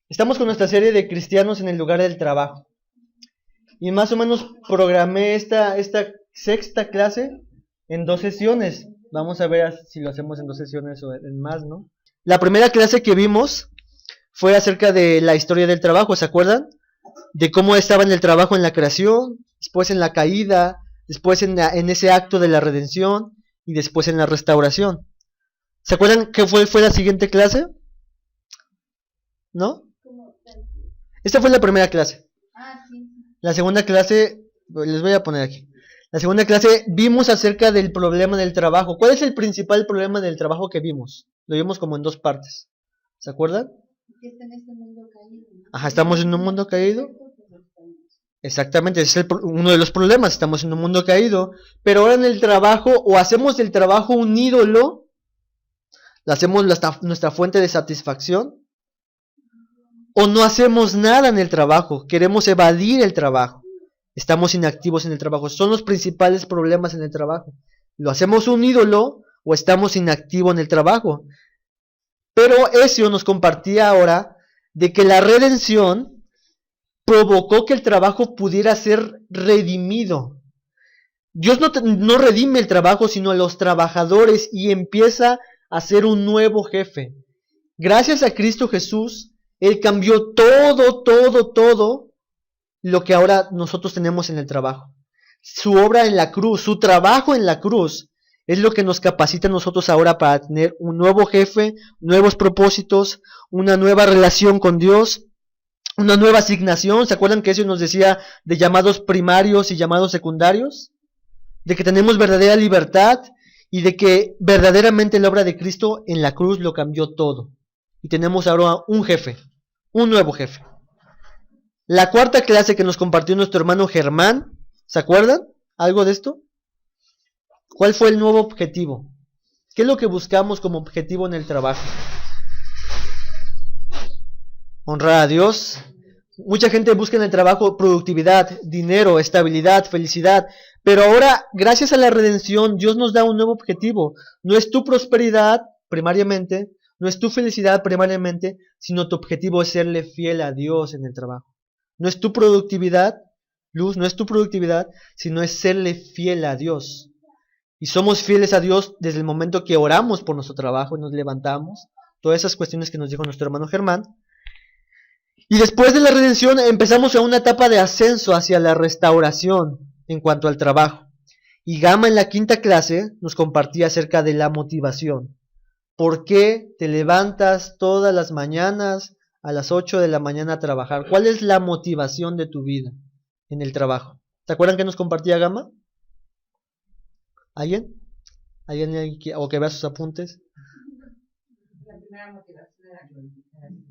Estamos con nuestra serie de cristianos en el lugar del trabajo. Y más o menos programé esta sexta clase en 2 sesiones. Vamos a ver si lo hacemos en 2 sesiones o en más, ¿no? La primera clase que vimos fue acerca de la historia del trabajo, ¿se acuerdan? De cómo estaba en el trabajo en la creación, después en la caída, después en ese acto de la redención y después en la restauración. ¿Se acuerdan qué fue la siguiente clase? ¿No? Esta fue la primera clase. La segunda clase, les voy a poner aquí. La segunda clase vimos acerca del problema del trabajo. ¿Cuál es el principal problema del trabajo que vimos? Lo vimos como en 2 partes. ¿Se acuerdan? Que está en este mundo caído. Ajá, estamos en un mundo caído. Exactamente, ese es uno de los problemas. Estamos en un mundo caído. Pero ahora en el trabajo, o hacemos del trabajo un ídolo, lo hacemos nuestra fuente de satisfacción, o no hacemos nada en el trabajo, queremos evadir el trabajo, estamos inactivos en el trabajo. Son los principales problemas en el trabajo. Lo hacemos un ídolo o estamos inactivos en el trabajo. Pero Ezio nos compartía ahora de que la redención provocó que el trabajo pudiera ser redimido. Dios no redime el trabajo, sino a los trabajadores, y empieza a ser un nuevo jefe. Gracias a Cristo Jesús, Él cambió todo lo que ahora nosotros tenemos en el trabajo. Su obra en la cruz, su trabajo en la cruz, es lo que nos capacita a nosotros ahora para tener un nuevo jefe, nuevos propósitos, una nueva relación con Dios, una nueva asignación. ¿Se acuerdan que eso nos decía de llamados primarios y llamados secundarios? De que tenemos verdadera libertad y de que verdaderamente la obra de Cristo en la cruz lo cambió todo. Y tenemos ahora un jefe, un nuevo jefe. La cuarta clase que nos compartió nuestro hermano Germán, ¿se acuerdan? ¿Algo de esto? ¿Cuál fue el nuevo objetivo? ¿Qué es lo que buscamos como objetivo en el trabajo? Honrar a Dios. Mucha gente busca en el trabajo productividad, dinero, estabilidad, felicidad. Pero ahora, gracias a la redención, Dios nos da un nuevo objetivo. No es tu prosperidad, primariamente, no es tu felicidad, primariamente, sino tu objetivo es serle fiel a Dios en el trabajo. No es tu productividad, Luz, no es tu productividad, sino es serle fiel a Dios. Y somos fieles a Dios desde el momento que oramos por nuestro trabajo y nos levantamos. Todas esas cuestiones que nos dijo nuestro hermano Germán. Y después de la redención empezamos a una etapa de ascenso hacia la restauración en cuanto al trabajo. Y Gama en la quinta clase nos compartía acerca de la motivación. ¿Por qué te levantas todas las mañanas a las 8 de la mañana a trabajar? ¿Cuál es la motivación de tu vida en el trabajo? ¿Se acuerdan que nos compartía Gama? ¿Alguien? ¿Alguien o que vea sus apuntes? La primera motivación era glorificar a Dios.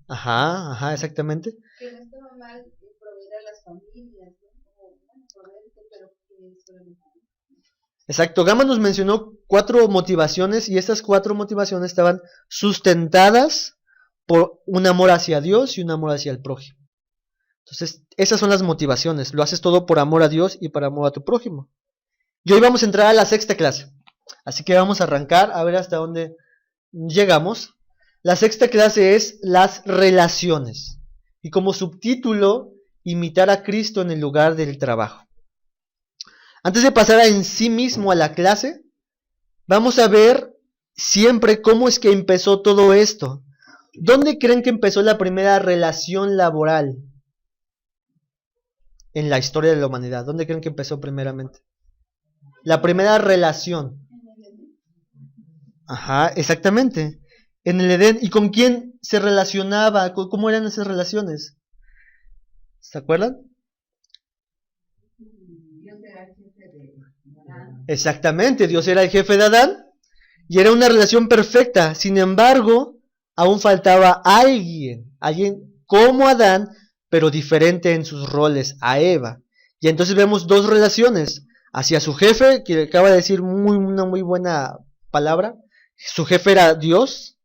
Ajá, exactamente. Que no estaba mal proveer a las familias, ¿no? Como, bueno, proveerte, pero que solamente. Exacto, Gama nos mencionó 4 motivaciones y estas 4 motivaciones estaban sustentadas por un amor hacia Dios y un amor hacia el prójimo. Entonces, esas son las motivaciones. Lo haces todo por amor a Dios y por amor a tu prójimo. Y hoy vamos a entrar a la sexta clase. Así que vamos a arrancar a ver hasta dónde llegamos. La sexta clase es las relaciones. Y como subtítulo, imitar a Cristo en el lugar del trabajo. Antes de pasar en sí mismo a la clase, vamos a ver siempre cómo es que empezó todo esto. ¿Dónde creen que empezó la primera relación laboral en la historia de la humanidad? ¿Dónde creen que empezó primeramente? La primera relación. Ajá, exactamente. En el Edén. ¿Y con quién se relacionaba? ¿Cómo eran esas relaciones? ¿Se acuerdan? Dios era el jefe de Adán. Exactamente, Dios era el jefe de Adán y era una relación perfecta. Sin embargo, aún faltaba alguien como Adán, pero diferente en sus roles, a Eva. Y entonces vemos 2 relaciones. Hacia su jefe, que acaba de decir una muy buena palabra. Su jefe era Dios,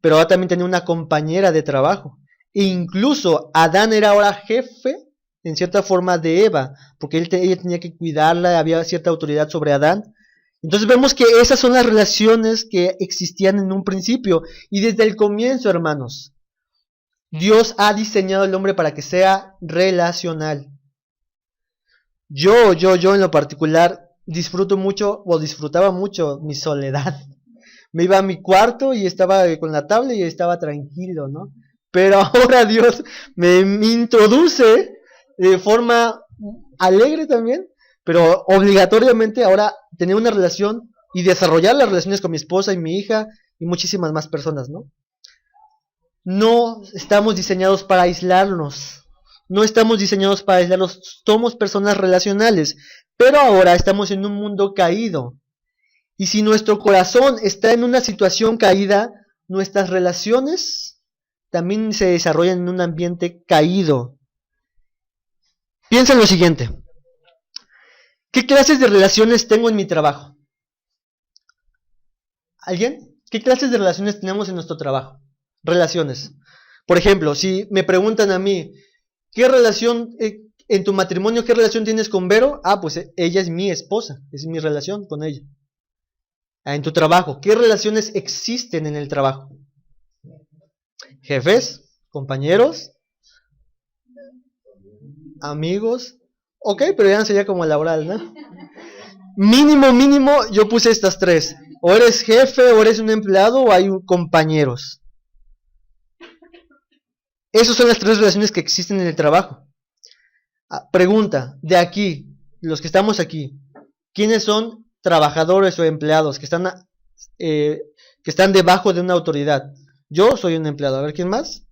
pero ahora también tenía una compañera de trabajo. E incluso Adán era ahora jefe, en cierta forma, de Eva, porque ella tenía que cuidarla, había cierta autoridad sobre Adán. Entonces vemos que esas son las relaciones que existían en un principio. Y desde el comienzo, hermanos, Dios ha diseñado al hombre para que sea relacional. Yo en lo particular disfruto mucho o disfrutaba mucho mi soledad. Me iba a mi cuarto y estaba con la tablet y estaba tranquilo, ¿no? Pero ahora Dios me introduce de forma alegre también, pero obligatoriamente ahora tener una relación y desarrollar las relaciones con mi esposa y mi hija y muchísimas más personas, ¿no? No estamos diseñados para aislarnos. No estamos diseñados para aislarnos. Somos personas relacionales. Pero ahora estamos en un mundo caído. Y si nuestro corazón está en una situación caída, nuestras relaciones también se desarrollan en un ambiente caído. Piensa en lo siguiente. ¿Qué clases de relaciones tengo en mi trabajo? ¿Alguien? ¿Qué clases de relaciones tenemos en nuestro trabajo? Relaciones. Por ejemplo, si me preguntan a mí, ¿qué relación en tu matrimonio, qué relación tienes con Vero? Ah, pues ella es mi esposa, es mi relación con ella. En tu trabajo, ¿qué relaciones existen en el trabajo? Jefes, compañeros, amigos. Ok, pero ya no sería como laboral, ¿no? Mínimo, yo puse estas tres. O eres jefe, o eres un empleado, o hay compañeros. Esas son las tres relaciones que existen en el trabajo. Pregunta, de aquí, los que estamos aquí, ¿quiénes son trabajadores o empleados que están debajo de una autoridad? Yo soy un empleado. A ver, ¿quién más?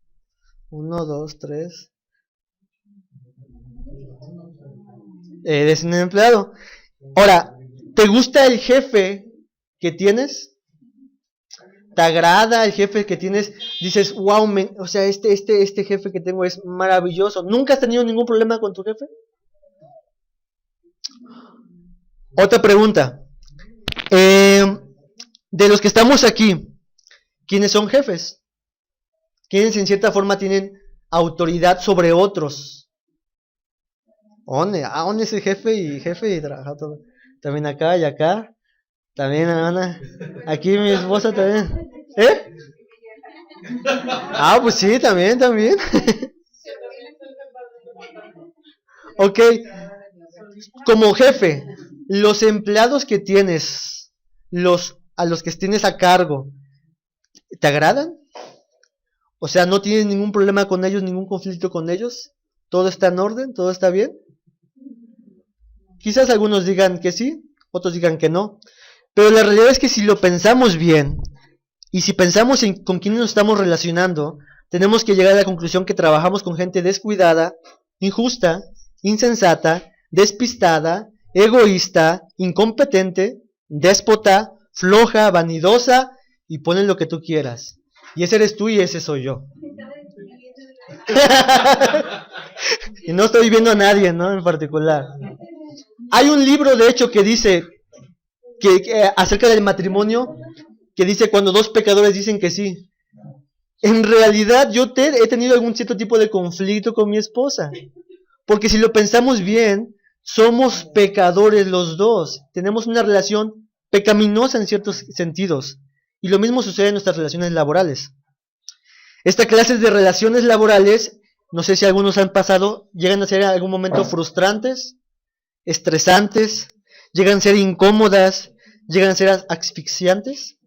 1, 2, 3. Eres un empleado. Ahora, ¿te gusta el jefe que tienes? ¿Te agrada el jefe que tienes? Dices, wow, o sea, este jefe que tengo es maravilloso. ¿Nunca has tenido ningún problema con tu jefe? Otra pregunta. De los que estamos aquí, ¿quiénes son jefes? ¿Quiénes en cierta forma tienen autoridad sobre otros? ¿Dónde es el jefe y trabaja todo? También acá y acá. También, hermana. Aquí mi esposa también. ¿Eh? Ah, pues sí, también. Ok. Como jefe, los empleados que tienes, a los que tienes a cargo, ¿te agradan? O sea, ¿no tienes ningún problema con ellos, ningún conflicto con ellos? ¿Todo está en orden? ¿Todo está bien? Quizás algunos digan que sí, otros digan que no. Pero la realidad es que si lo pensamos bien, y si pensamos en con quién nos estamos relacionando, tenemos que llegar a la conclusión que trabajamos con gente descuidada, injusta, insensata, despistada, egoísta, incompetente, déspota, floja, vanidosa, y ponen lo que tú quieras. Y ese eres tú y ese soy yo. Y no estoy viendo a nadie, ¿no? En particular. Hay un libro, de hecho, que dice que acerca del matrimonio, que dice cuando dos pecadores dicen que sí. En realidad yo he tenido algún cierto tipo de conflicto con mi esposa. Porque si lo pensamos bien, somos pecadores los dos. Tenemos una relación pecaminosa en ciertos sentidos. Y lo mismo sucede en nuestras relaciones laborales. Esta clase de relaciones laborales, no sé si algunos han pasado, llegan a ser en algún momento frustrantes, estresantes, llegan a ser incómodas, llegan a ser asfixiantes.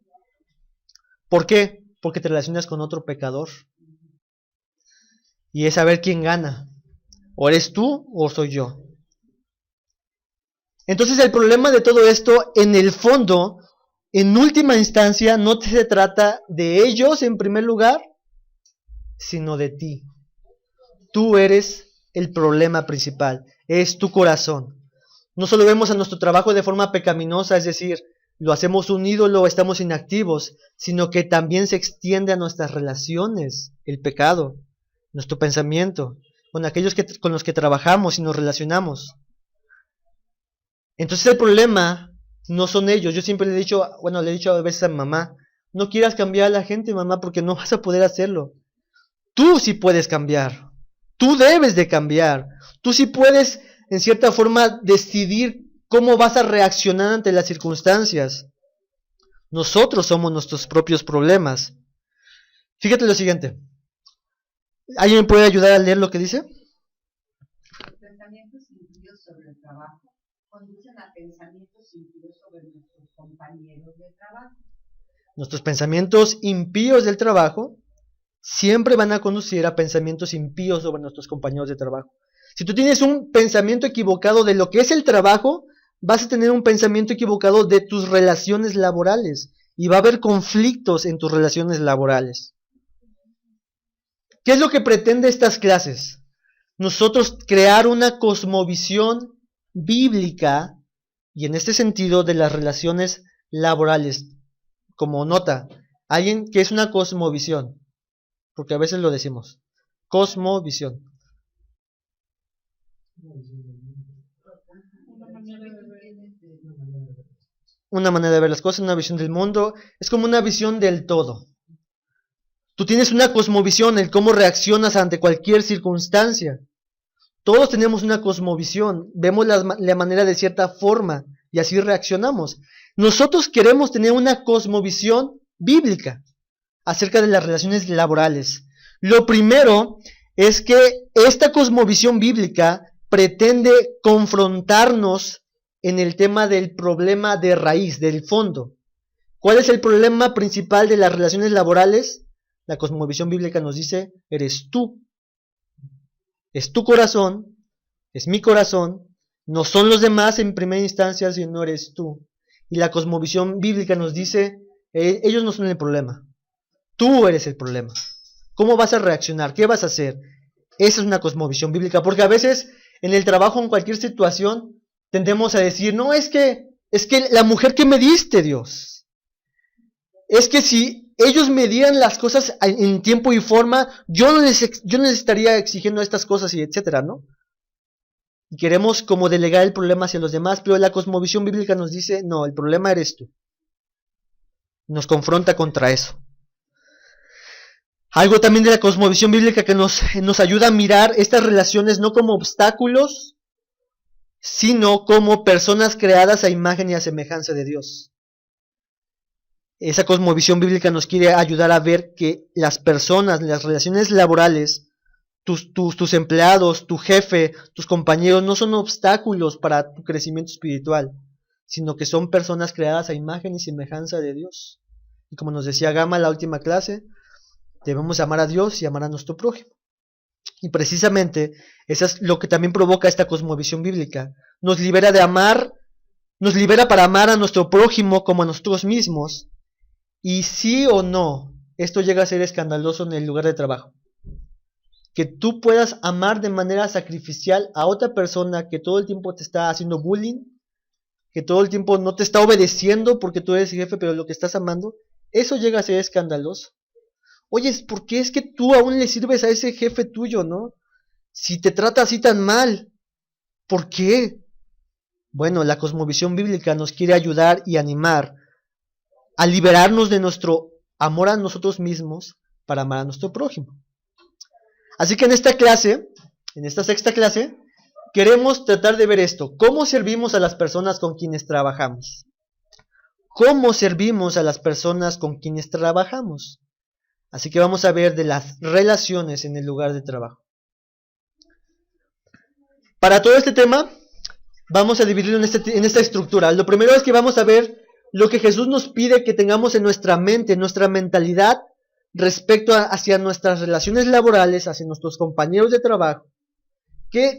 ¿Por qué? Porque te relacionas con otro pecador. Y es saber quién gana. O eres tú o soy yo. Entonces el problema de todo esto, en el fondo, en última instancia, no se trata de ellos en primer lugar, sino de ti. Tú eres el problema principal, es tu corazón. No solo vemos a nuestro trabajo de forma pecaminosa, es decir, lo hacemos un ídolo o estamos inactivos, sino que también se extiende a nuestras relaciones, el pecado, nuestro pensamiento, con aquellos con los que trabajamos y nos relacionamos. Entonces el problema no son ellos. Yo siempre le he dicho a veces a mamá, no quieras cambiar a la gente, mamá, porque no vas a poder hacerlo. Tú sí puedes cambiar. Tú debes de cambiar. Tú sí puedes, en cierta forma, decidir cómo vas a reaccionar ante las circunstancias. Nosotros somos nuestros propios problemas. Fíjate lo siguiente. ¿Alguien me puede ayudar a leer lo que dice? Los pensamientos impíos sobre el trabajo conducen a pensamientos impíos sobre nuestros compañeros de trabajo. Nuestros pensamientos impíos del trabajo siempre van a conducir a pensamientos impíos sobre nuestros compañeros de trabajo. Si tú tienes un pensamiento equivocado de lo que es el trabajo, vas a tener un pensamiento equivocado de tus relaciones laborales y va a haber conflictos en tus relaciones laborales. ¿Qué es lo que pretende estas clases? Nosotros crear una cosmovisión bíblica y en este sentido de las relaciones laborales. Como nota, alguien que es una cosmovisión, porque a veces lo decimos, cosmovisión. Una manera de ver las cosas, una visión del mundo, es como una visión del todo. Tú tienes una cosmovisión en cómo reaccionas ante cualquier circunstancia. Todos tenemos una cosmovisión, vemos la manera de cierta forma y así reaccionamos. Nosotros queremos tener una cosmovisión bíblica acerca de las relaciones laborales. Lo primero es que esta cosmovisión bíblica pretende confrontarnos en el tema del problema de raíz, del fondo. ¿Cuál es el problema principal de las relaciones laborales? La cosmovisión bíblica nos dice, eres tú. Es tu corazón, es mi corazón, no son los demás en primera instancia, sino eres tú. Y la cosmovisión bíblica nos dice, ellos no son el problema, tú eres el problema. ¿Cómo vas a reaccionar? ¿Qué vas a hacer? Esa es una cosmovisión bíblica, porque a veces en el trabajo, en cualquier situación, tendemos a decir, no, es que la mujer que me diste, Dios, es que si ellos me dieran las cosas en tiempo y forma, yo no estaría exigiendo estas cosas y etcétera, ¿no? Y queremos como delegar el problema hacia los demás, pero la cosmovisión bíblica nos dice, no, el problema eres tú. Nos confronta contra eso. Algo también de la cosmovisión bíblica que nos ayuda a mirar estas relaciones no como obstáculos, sino como personas creadas a imagen y a semejanza de Dios. Esa cosmovisión bíblica nos quiere ayudar a ver que las personas, las relaciones laborales, tus empleados, tu jefe, tus compañeros, no son obstáculos para tu crecimiento espiritual, sino que son personas creadas a imagen y semejanza de Dios. Y como nos decía Gama en la última clase, debemos amar a Dios y amar a nuestro prójimo. Y precisamente eso es lo que también provoca esta cosmovisión bíblica. Nos libera de amar, nos libera para amar a nuestro prójimo como a nosotros mismos. Y sí o no, esto llega a ser escandaloso en el lugar de trabajo. Que tú puedas amar de manera sacrificial a otra persona que todo el tiempo te está haciendo bullying, que todo el tiempo no te está obedeciendo porque tú eres jefe, pero lo que estás amando, eso llega a ser escandaloso. Oye, ¿por qué es que tú aún le sirves a ese jefe tuyo, no? Si te trata así tan mal, ¿por qué? Bueno, la cosmovisión bíblica nos quiere ayudar y animar a liberarnos de nuestro amor a nosotros mismos para amar a nuestro prójimo. Así que en esta clase, en esta sexta clase, queremos tratar de ver esto. ¿Cómo servimos a las personas con quienes trabajamos? ¿Cómo servimos a las personas con quienes trabajamos? Así que vamos a ver de las relaciones en el lugar de trabajo. Para todo este tema, vamos a dividirlo en esta estructura. Lo primero es que vamos a ver lo que Jesús nos pide que tengamos en nuestra mente, en nuestra mentalidad, respecto hacia nuestras relaciones laborales, hacia nuestros compañeros de trabajo.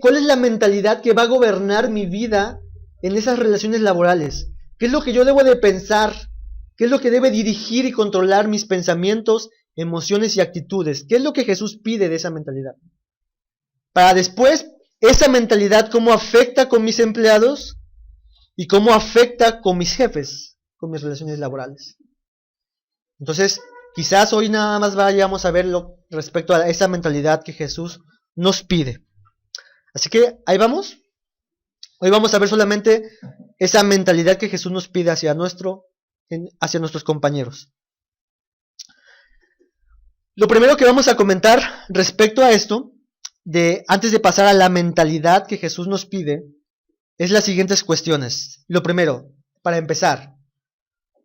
¿Cuál es la mentalidad que va a gobernar mi vida en esas relaciones laborales? ¿Qué es lo que yo debo de pensar? ¿Qué es lo que debe dirigir y controlar mis pensamientos, emociones y actitudes? ¿Qué es lo que Jesús pide de esa mentalidad? Para después, esa mentalidad, ¿cómo afecta con mis empleados? ¿Y cómo afecta con mis jefes, con mis relaciones laborales? Entonces, quizás hoy nada más vayamos a verlo respecto a esa mentalidad que Jesús nos pide. Así que, ahí vamos. Hoy vamos a ver solamente esa mentalidad que Jesús nos pide hacia nuestros compañeros. Lo primero que vamos a comentar respecto a esto, antes de pasar a la mentalidad que Jesús nos pide, es las siguientes cuestiones. Lo primero, para empezar,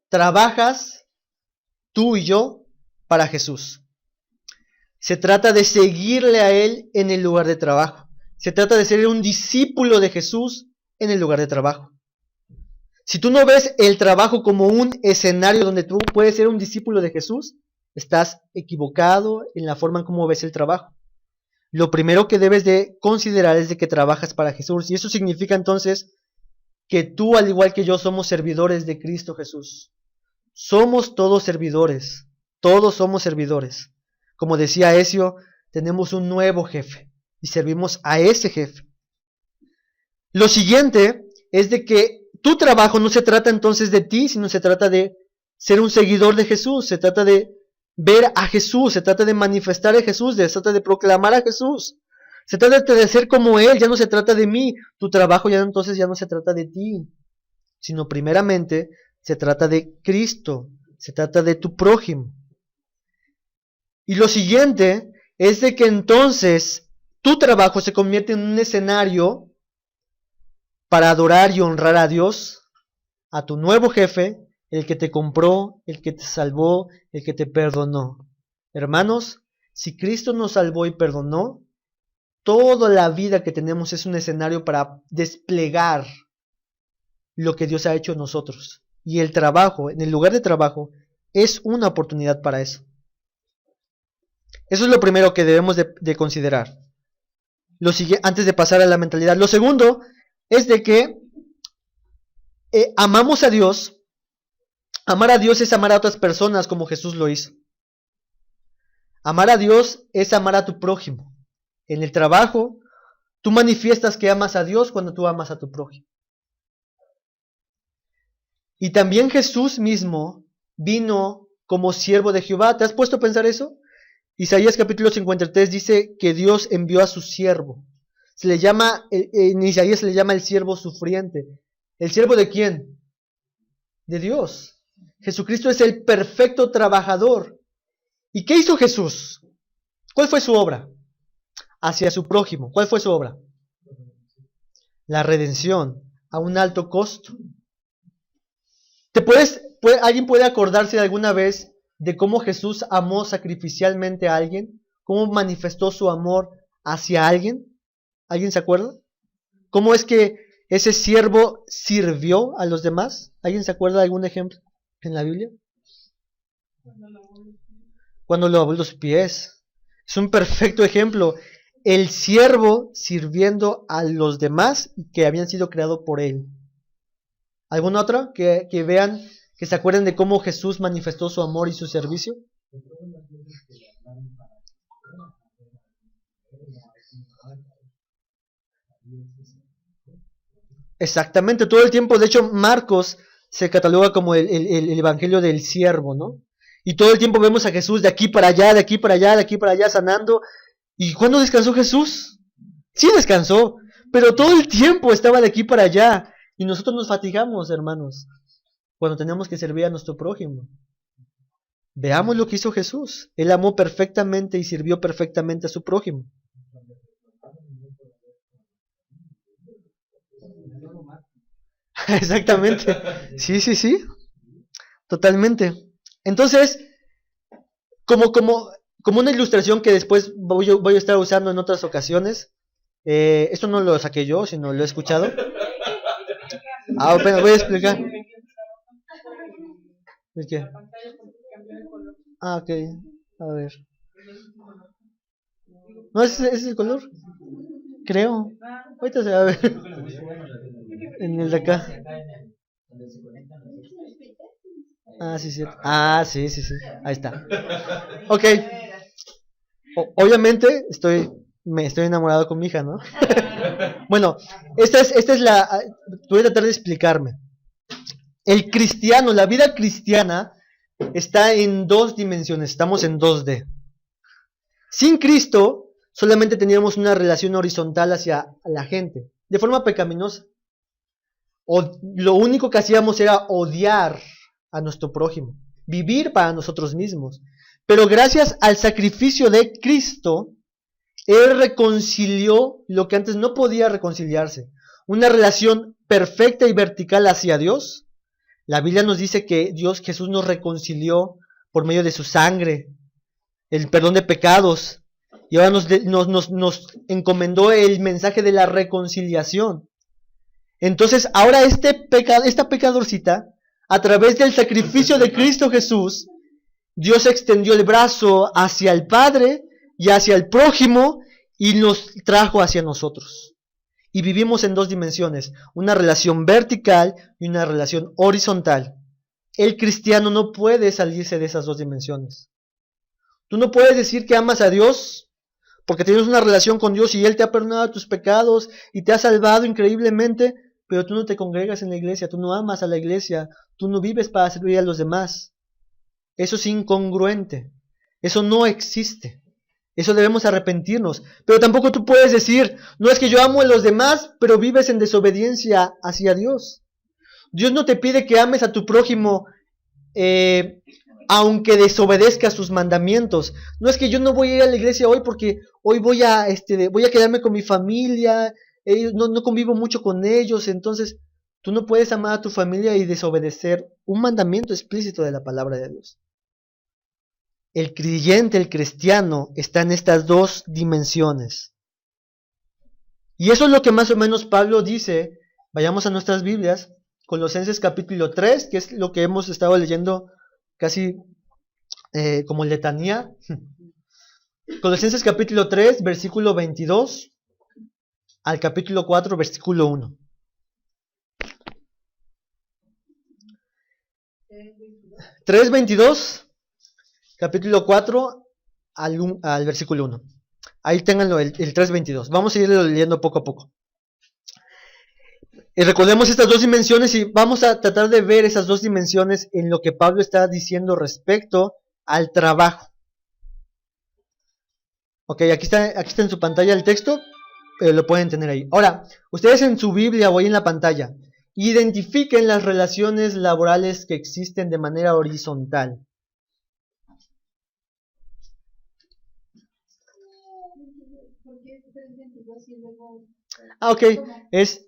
trabajas tú y yo para Jesús. Se trata de seguirle a Él en el lugar de trabajo. Se trata de ser un discípulo de Jesús en el lugar de trabajo. Si tú no ves el trabajo como un escenario donde tú puedes ser un discípulo de Jesús, estás equivocado en la forma en cómo ves el trabajo. Lo primero que debes de considerar es de que trabajas para Jesús. Y eso significa entonces que tú, al igual que yo, somos servidores de Cristo Jesús. Somos todos servidores. Todos somos servidores. Como decía Ezio, tenemos un nuevo jefe y servimos a ese jefe. Lo siguiente es de que tu trabajo no se trata entonces de ti, sino se trata de ser un seguidor de Jesús. Se trata de ver a Jesús, se trata de manifestar a Jesús, se trata de proclamar a Jesús. Se trata de ser como Él, ya no se trata de mí. Tu trabajo ya entonces ya no se trata de ti, sino primeramente se trata de Cristo, se trata de tu prójimo. Y lo siguiente es de que entonces tu trabajo se convierte en un escenario para adorar y honrar a Dios, a tu nuevo jefe, el que te compró, el que te salvó, el que te perdonó. Hermanos, si Cristo nos salvó y perdonó, toda la vida que tenemos es un escenario para desplegar lo que Dios ha hecho en nosotros. Y el trabajo, en el lugar de trabajo, es una oportunidad para eso. Eso es lo primero que debemos de considerar. Antes de pasar a la mentalidad. Lo segundo es de que amamos a Dios. Amar a Dios es amar a otras personas como Jesús lo hizo. Amar a Dios es amar a tu prójimo. En el trabajo, tú manifiestas que amas a Dios cuando tú amas a tu prójimo. Y también Jesús mismo vino como siervo de Jehová. ¿Te has puesto a pensar eso? Isaías capítulo 53 dice que Dios envió a su siervo. En Isaías se le llama el siervo sufriente. ¿El siervo de quién? De Dios. Jesucristo es el perfecto trabajador. ¿Y qué hizo Jesús? ¿Cuál fue su obra? Hacia su prójimo. ¿Cuál fue su obra? La redención a un alto costo. ¿Alguien puede acordarse de alguna vez de cómo Jesús amó sacrificialmente a alguien? ¿Cómo manifestó su amor hacia alguien? ¿Alguien se acuerda? ¿Cómo es que ese siervo sirvió a los demás? ¿Alguien se acuerda de algún ejemplo en la Biblia? Cuando lavó los pies. Es un perfecto ejemplo. El siervo sirviendo a los demás que habían sido creados por él. ¿Alguna otra? Que vean, que se acuerden de cómo Jesús manifestó su amor y su servicio. Exactamente, todo el tiempo. De hecho, Marcos se cataloga como el evangelio del siervo, ¿no? Y todo el tiempo vemos a Jesús de aquí para allá, de aquí para allá, de aquí para allá, sanando. ¿Y cuándo descansó Jesús? Sí descansó, pero todo el tiempo estaba de aquí para allá. Y nosotros nos fatigamos, hermanos, cuando tenemos que servir a nuestro prójimo. Veamos lo que hizo Jesús. Él amó perfectamente y sirvió perfectamente a su prójimo. Exactamente. Sí. Totalmente. Entonces, como una ilustración que después voy a estar usando en otras ocasiones, esto no lo saqué yo, sino lo he escuchado. Apenas voy a explicar. ¿El qué? Ok, a ver. ¿No ese es el color? Creo. Ahorita se va a ver. En el de acá. Sí, cierto. Sí. Ahí está. Ok. Obviamente estoy enamorado con mi hija, ¿no? Bueno, esta es la... Voy a tratar de explicarme. El cristiano, la vida cristiana está en dos dimensiones. Estamos en 2D. Sin Cristo, solamente teníamos una relación horizontal hacia la gente, de forma pecaminosa. Lo único que hacíamos era odiar a nuestro prójimo, vivir para nosotros mismos. Pero gracias al sacrificio de Cristo, Él reconcilió lo que antes no podía reconciliarse. una relación perfecta y vertical hacia Dios. La Biblia nos dice que Jesús nos reconcilió por medio de su sangre, el perdón de pecados, y ahora nos encomendó el mensaje de la reconciliación. Entonces, ahora esta pecadorcita, a través del sacrificio de Cristo Jesús, Dios extendió el brazo hacia el Padre y hacia el prójimo y nos trajo hacia nosotros. Y vivimos en dos dimensiones, una relación vertical y una relación horizontal. El cristiano no puede salirse de esas dos dimensiones. Tú no puedes decir que amas a Dios porque tienes una relación con Dios y Él te ha perdonado tus pecados y te ha salvado increíblemente, pero tú no te congregas en la iglesia, tú no amas a la iglesia, tú no vives para servir a los demás. Eso es incongruente, eso no existe. Eso debemos arrepentirnos. Pero tampoco tú puedes decir, no es que yo amo a los demás, pero vives en desobediencia hacia Dios. Dios no te pide que ames a tu prójimo aunque desobedezca sus mandamientos. No es que yo no voy a ir a la iglesia hoy porque hoy voy a quedarme con mi familia, no convivo mucho con ellos, entonces tú no puedes amar a tu familia y desobedecer un mandamiento explícito de la palabra de Dios. El creyente, el cristiano, está en estas dos dimensiones. Y eso es lo que más o menos Pablo dice. Vayamos a nuestras Biblias, Colosenses capítulo 3, que es lo que hemos estado leyendo casi como letanía. Colosenses capítulo 3, versículo 22 al capítulo 4, versículo 1. Tres 22, capítulo 4 al versículo 1. Ahí ténganlo, el 3.22. Vamos a irlo leyendo poco a poco. Y recordemos estas dos dimensiones y vamos a tratar de ver esas dos dimensiones en lo que Pablo está diciendo respecto al trabajo. Ok, aquí está en su pantalla el texto, lo pueden tener ahí. Ahora, ustedes en su Biblia o ahí en la pantalla, identifiquen las relaciones laborales que existen de manera horizontal. Ok, es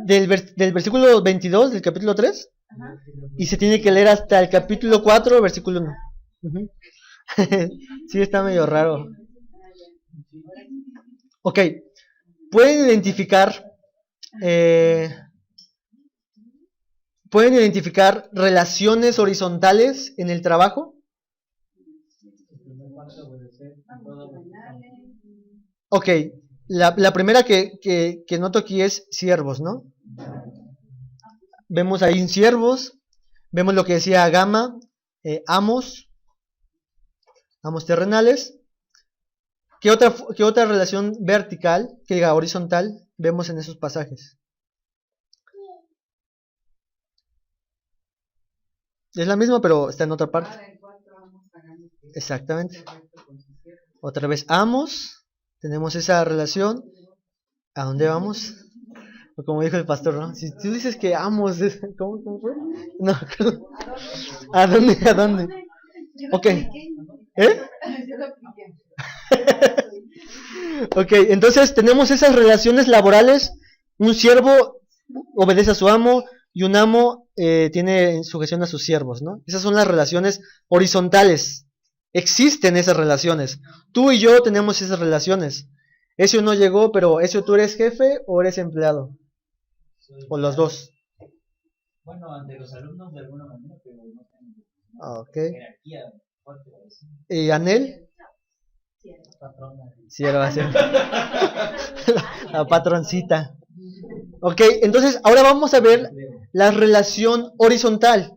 del versículo 22 del capítulo 3. Ajá. Y se tiene que leer hasta el capítulo 4, versículo 1. Uh-huh. Sí, está medio raro. Ok, ¿pueden identificar relaciones horizontales en el trabajo? Ok, la primera que noto aquí es siervos, ¿no? Vemos ahí siervos, vemos lo que decía Gama, amos terrenales. ¿Qué otra relación vertical, que diga horizontal, vemos en esos pasajes? Es la misma, pero está en otra parte. Exactamente. Otra vez amos, tenemos esa relación. ¿A dónde vamos? O como dijo el pastor, ¿no? Si tú dices que amos, ¿cómo fue? No, ¿a dónde? Ok. Ok, entonces tenemos esas relaciones laborales. Un siervo obedece a su amo y un amo tiene sujeción a sus siervos, ¿no? Esas son las relaciones horizontales. Existen esas relaciones. Tú y yo tenemos esas relaciones. Eso no llegó, pero eso tú eres jefe o eres empleado. O los dos. Bueno, ante los alumnos de alguna manera, pero no tengo jerarquía fuerte. ¿Y Anel? Sierva. La patroncita. Ok, entonces ahora vamos a ver la relación horizontal.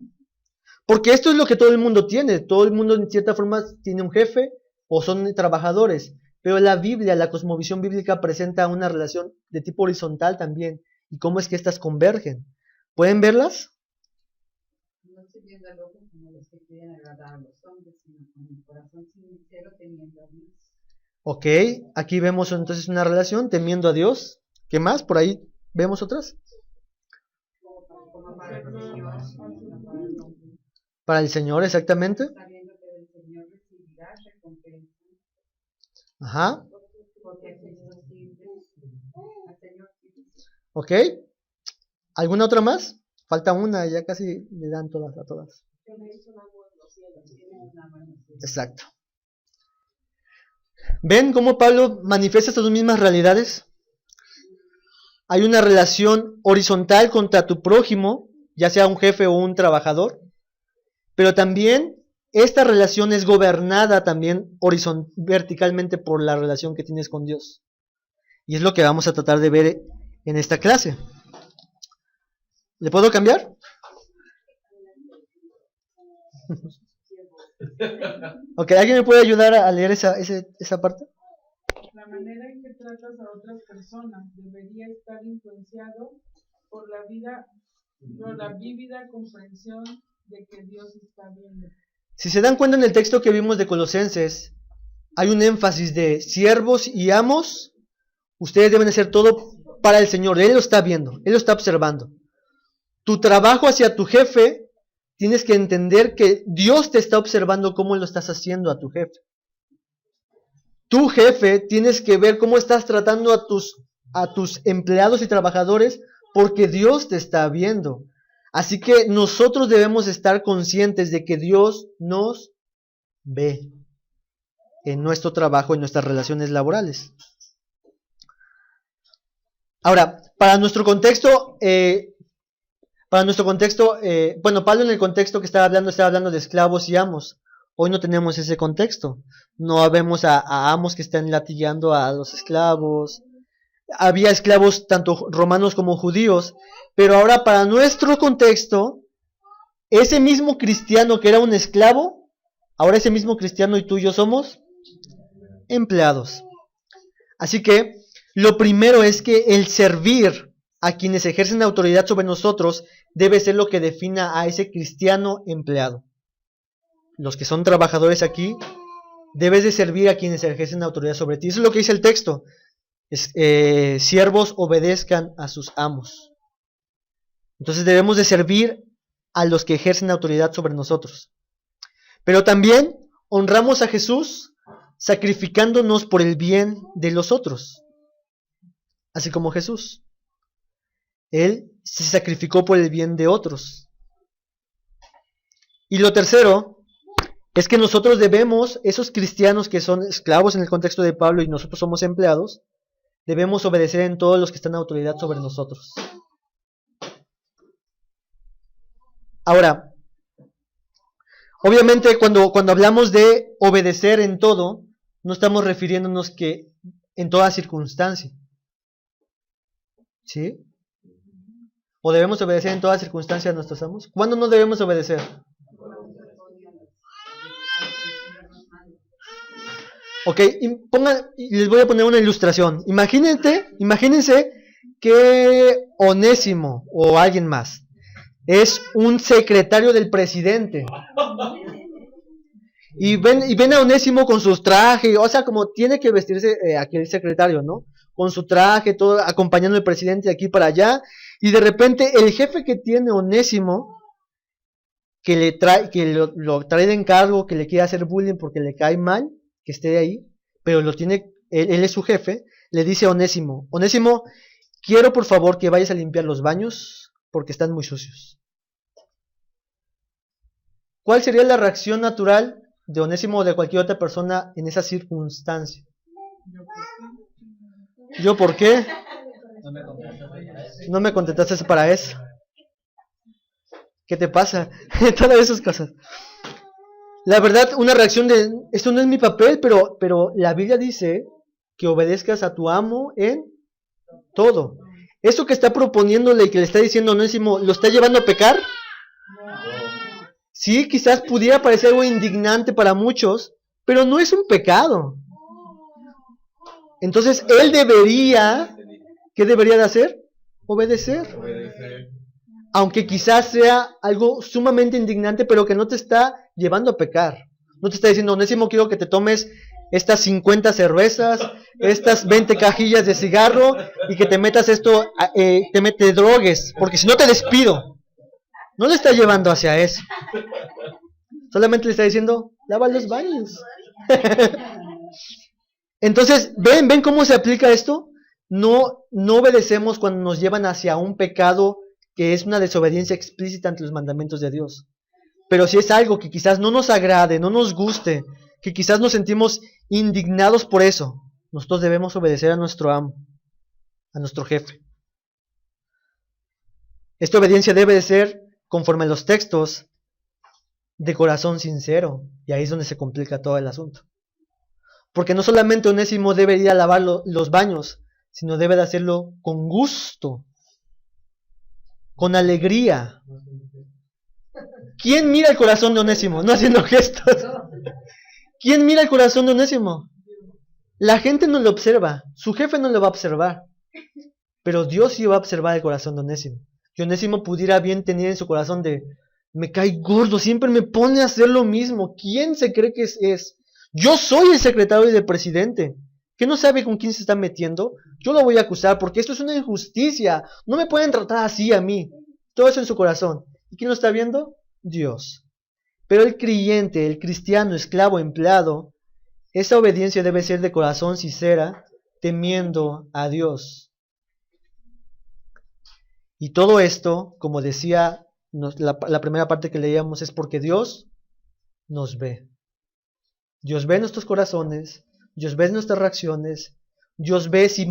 Porque esto es lo que todo el mundo tiene. Todo el mundo en cierta forma tiene un jefe o son trabajadores. Pero la Biblia, la cosmovisión bíblica presenta una relación de tipo horizontal también. ¿Y cómo es que estas convergen? ¿Pueden verlas? No estoy viendo al otro como los que quieren agradar a los hombres, sino con el corazón sincero temiendo a Dios. Ok, aquí vemos entonces una relación temiendo a Dios. ¿Qué más? ¿Por ahí vemos otras? Como para el Señor. Para el Señor, exactamente. Sabiendo que del Señor recibirás recompensa. Ajá. Porque a Cristo sirves, al Señor sirves. ¿Ok? ¿Alguna otra más? Falta una, ya casi le dan todas a todas. Exacto. ¿Ven cómo Pablo manifiesta estas dos mismas realidades? Hay una relación horizontal contra tu prójimo, ya sea un jefe o un trabajador, pero también esta relación es gobernada también verticalmente por la relación que tienes con Dios. Y es lo que vamos a tratar de ver en esta clase. ¿Le puedo cambiar? Ok, ¿alguien me puede ayudar a leer esa parte? La manera en que tratas a otras personas debería estar influenciado por la vívida comprensión de que Dios está viendo. Si se dan cuenta en el texto que vimos de Colosenses, hay un énfasis de siervos y amos. Ustedes deben hacer todo para el Señor. Él lo está viendo, Él lo está observando. Tu trabajo hacia tu jefe, tienes que entender que Dios te está observando cómo lo estás haciendo a tu jefe. Tu jefe, tienes que ver cómo estás tratando a tus empleados y trabajadores, porque Dios te está viendo. Así que nosotros debemos estar conscientes de que Dios nos ve en nuestro trabajo, en nuestras relaciones laborales. Ahora, para nuestro contexto, bueno, Pablo en el contexto que estaba hablando de esclavos y amos. Hoy no tenemos ese contexto. No vemos a amos que están latigando a los esclavos. Había esclavos tanto romanos como judíos. Pero ahora para nuestro contexto, ese mismo cristiano que era un esclavo, ahora ese mismo cristiano y tú y yo somos empleados. Así que lo primero es que el servir a quienes ejercen autoridad sobre nosotros debe ser lo que defina a ese cristiano empleado. Los que son trabajadores aquí, debes de servir a quienes ejercen autoridad sobre ti. Eso es lo que dice el texto. Siervos obedezcan a sus amos. Entonces debemos de servir a los que ejercen autoridad sobre nosotros. Pero también honramos a Jesús sacrificándonos por el bien de los otros. Así como Jesús. Él se sacrificó por el bien de otros. Y lo tercero es que nosotros debemos, esos cristianos que son esclavos en el contexto de Pablo y nosotros somos empleados, debemos obedecer en todos los que están en autoridad sobre nosotros. Ahora, obviamente cuando hablamos de obedecer en todo, no estamos refiriéndonos que en toda circunstancia. ¿Sí? ¿O debemos obedecer en toda circunstancia a nuestros amos? ¿Cuándo no debemos obedecer? Ok, les voy a poner una ilustración. Imagínense que Onésimo o alguien más es un secretario del presidente. Y ven a Onésimo con sus trajes, o sea, como tiene que vestirse aquel secretario, ¿no? Con su traje, todo acompañando al presidente de aquí para allá. Y de repente el jefe que tiene Onésimo, que lo trae de encargo, que le quiere hacer bullying porque le cae mal, que esté ahí, pero él es su jefe, le dice a Onésimo, Onésimo, quiero por favor que vayas a limpiar los baños porque están muy sucios. ¿Cuál sería la reacción natural de Onésimo o de cualquier otra persona en esa circunstancia? ¿Yo por qué? No me contrataste para eso. ¿Qué te pasa? Todas esas cosas. La verdad, una reacción de, esto no es mi papel, pero la Biblia dice que obedezcas a tu amo en todo. ¿Eso que está proponiéndole y que le está diciendo a Onésimo, lo está llevando a pecar? Sí, quizás pudiera parecer algo indignante para muchos, pero no es un pecado. Entonces, él ¿qué debería de hacer? Obedecer. Aunque quizás sea algo sumamente indignante, pero que no te está llevando a pecar. No te está diciendo, Onésimo, quiero que te tomes estas 50 cervezas, estas 20 cajillas de cigarro y que te metas te drogues, porque si no te despido. No le está llevando hacia eso. Solamente le está diciendo, lava los baños. Entonces, ¿ven cómo se aplica esto? no obedecemos cuando nos llevan hacia un pecado que es una desobediencia explícita ante los mandamientos de Dios. Pero si es algo que quizás no nos agrade, no nos guste, que quizás nos sentimos indignados por eso, nosotros debemos obedecer a nuestro amo, a nuestro jefe. Esta obediencia debe de ser, conforme a los textos, de corazón sincero. Y ahí es donde se complica todo el asunto. Porque no solamente Onésimo debe ir a lavar los baños, sino debe de hacerlo con gusto, con alegría. ¿Quién mira el corazón de Onésimo? No haciendo gestos. ¿Quién mira el corazón de Onésimo? La gente no lo observa, su jefe no lo va a observar, pero Dios sí va a observar el corazón de Onésimo. Y Onésimo pudiera bien tener en su corazón de, me cae gordo, siempre me pone a hacer lo mismo. ¿Quién se cree que es? Yo soy el secretario del presidente. ¿Que no sabe con quién se está metiendo? Yo lo voy a acusar porque esto es una injusticia. No me pueden tratar así a mí. Todo eso en su corazón. ¿Y quién lo está viendo? Dios. Pero el creyente, el cristiano, esclavo, empleado, esa obediencia debe ser de corazón sincera, temiendo a Dios. Y todo esto, como decía la primera parte que leíamos, es porque Dios nos ve. Dios ve nuestros corazones, Dios ve nuestras reacciones, Dios ve si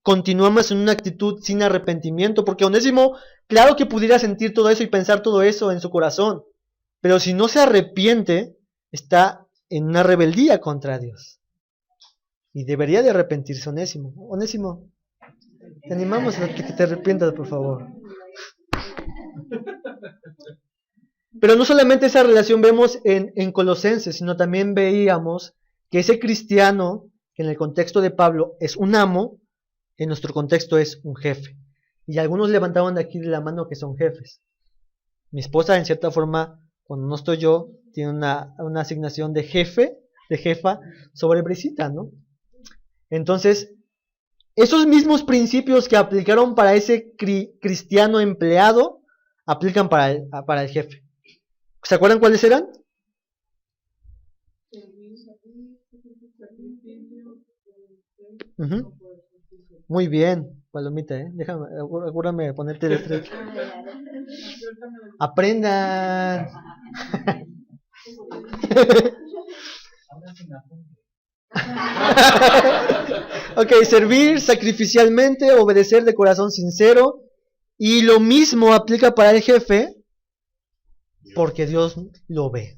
continuamos en una actitud sin arrepentimiento, porque Onésimo, claro que pudiera sentir todo eso y pensar todo eso en su corazón, pero si no se arrepiente, está en una rebeldía contra Dios. Y debería de arrepentirse Onésimo. Onésimo, te animamos a que te arrepientas, por favor. Pero no solamente esa relación vemos en Colosenses, sino también veíamos que ese cristiano, que en el contexto de Pablo es un amo, en nuestro contexto es un jefe. Y algunos levantaban de aquí de la mano que son jefes. Mi esposa, en cierta forma, cuando no estoy yo, tiene una asignación de jefa sobre Brisita, ¿no? Entonces, esos mismos principios que aplicaron para ese cristiano empleado, aplican para el jefe. ¿Se acuerdan cuáles eran? Uh-huh. Muy bien, palomita, déjame, acuérdame ponerte el estrés. Aprendan. Ok, servir sacrificialmente, obedecer de corazón sincero. Y lo mismo aplica para el jefe, porque Dios lo ve.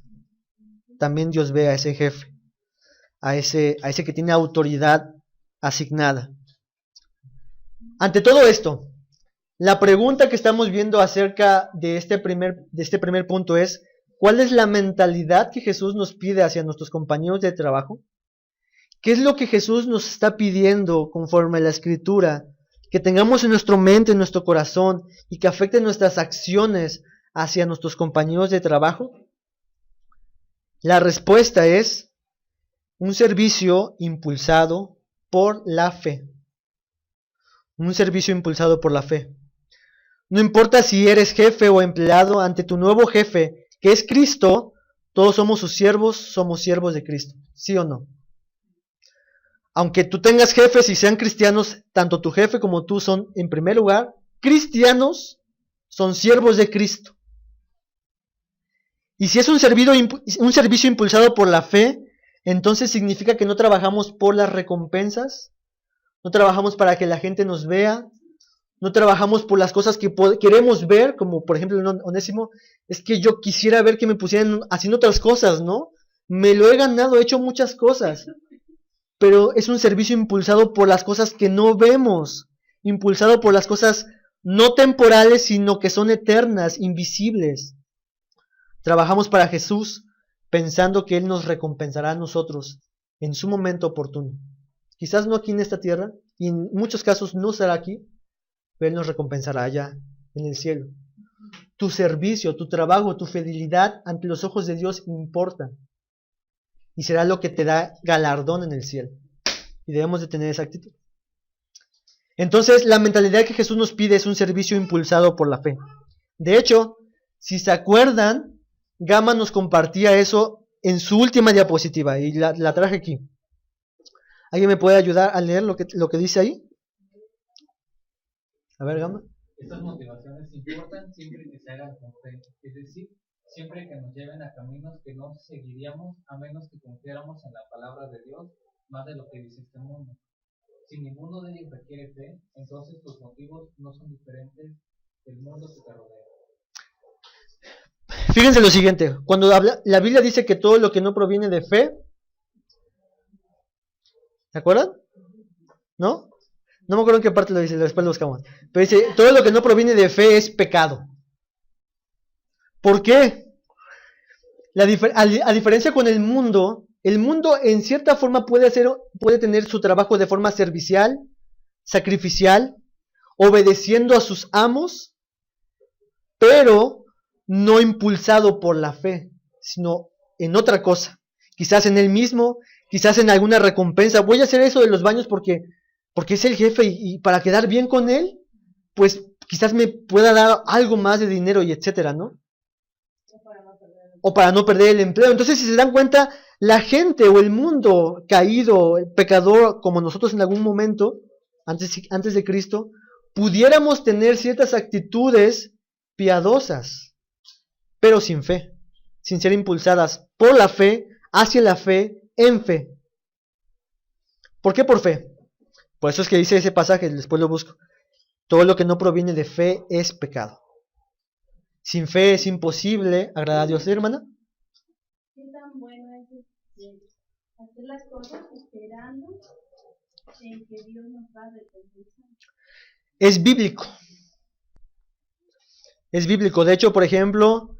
También Dios ve a ese jefe, a ese que tiene autoridad asignada. Ante todo esto, la pregunta que estamos viendo acerca de este primer punto es, ¿cuál es la mentalidad que Jesús nos pide hacia nuestros compañeros de trabajo? ¿Qué es lo que Jesús nos está pidiendo conforme a la Escritura? Que tengamos en nuestra mente, en nuestro corazón, y que afecte nuestras acciones hacia nuestros compañeros de trabajo. La respuesta es un servicio impulsado por la fe. Un servicio impulsado por la fe. No importa si eres jefe o empleado, ante tu nuevo jefe, que es Cristo, todos somos sus siervos, somos siervos de Cristo. ¿Sí o no? Aunque tú tengas jefes y sean cristianos, tanto tu jefe como tú son, en primer lugar, cristianos, son siervos de Cristo. Y si es un servicio impulsado por la fe, entonces significa que no trabajamos por las recompensas, no trabajamos para que la gente nos vea, no trabajamos por las cosas que queremos ver, como por ejemplo en Onésimo, es que yo quisiera ver que me pusieran haciendo otras cosas, ¿no? Me lo he ganado, he hecho muchas cosas. Pero es un servicio impulsado por las cosas que no vemos, impulsado por las cosas no temporales, sino que son eternas, invisibles. Trabajamos para Jesús pensando que Él nos recompensará a nosotros en su momento oportuno. Quizás no aquí en esta tierra, y en muchos casos no será aquí, pero Él nos recompensará allá, en el cielo. Tu servicio, tu trabajo, tu fidelidad ante los ojos de Dios importan. Y será lo que te da galardón en el cielo. Y debemos de tener esa actitud. Entonces, la mentalidad que Jesús nos pide es un servicio impulsado por la fe. De hecho, si se acuerdan, Gama nos compartía eso en su última diapositiva. Y la traje aquí. ¿Alguien me puede ayudar a leer lo que dice ahí? A ver, Gama. Estas motivaciones importan siempre que se hagan con fe, es decir, siempre que nos lleven a caminos que no seguiríamos a menos que confiáramos en la palabra de Dios más de lo que dice este mundo. Si ninguno de ellos requiere fe, entonces tus motivos no son diferentes del mundo que te rodea. Fíjense lo siguiente, cuando la Biblia dice que todo lo que no proviene de fe, ¿se acuerdan? ¿No? No me acuerdo en qué parte lo dice, después lo buscamos. Pero dice, todo lo que no proviene de fe es pecado. ¿Por qué? A diferencia con el mundo en cierta forma puede tener su trabajo de forma servicial, sacrificial, obedeciendo a sus amos, pero no impulsado por la fe, sino en otra cosa. Quizás en él mismo, quizás en alguna recompensa. Voy a hacer eso de los baños porque es el jefe y para quedar bien con él, pues quizás me pueda dar algo más de dinero y etcétera, ¿no? O para no perder el empleo. Entonces, si se dan cuenta, la gente o el mundo caído, el pecador, como nosotros en algún momento, antes de Cristo, pudiéramos tener ciertas actitudes piadosas, pero sin fe, sin ser impulsadas por la fe, hacia la fe, en fe. ¿Por qué por fe? Por eso es que dice ese pasaje, después lo busco. Todo lo que no proviene de fe es pecado. Sin fe es imposible agradar a Dios, ¿sí, hermana? ¿Qué tan bueno es hacer las cosas esperando en que Dios nos va a recompensar? Es bíblico. Es bíblico. De hecho, por ejemplo,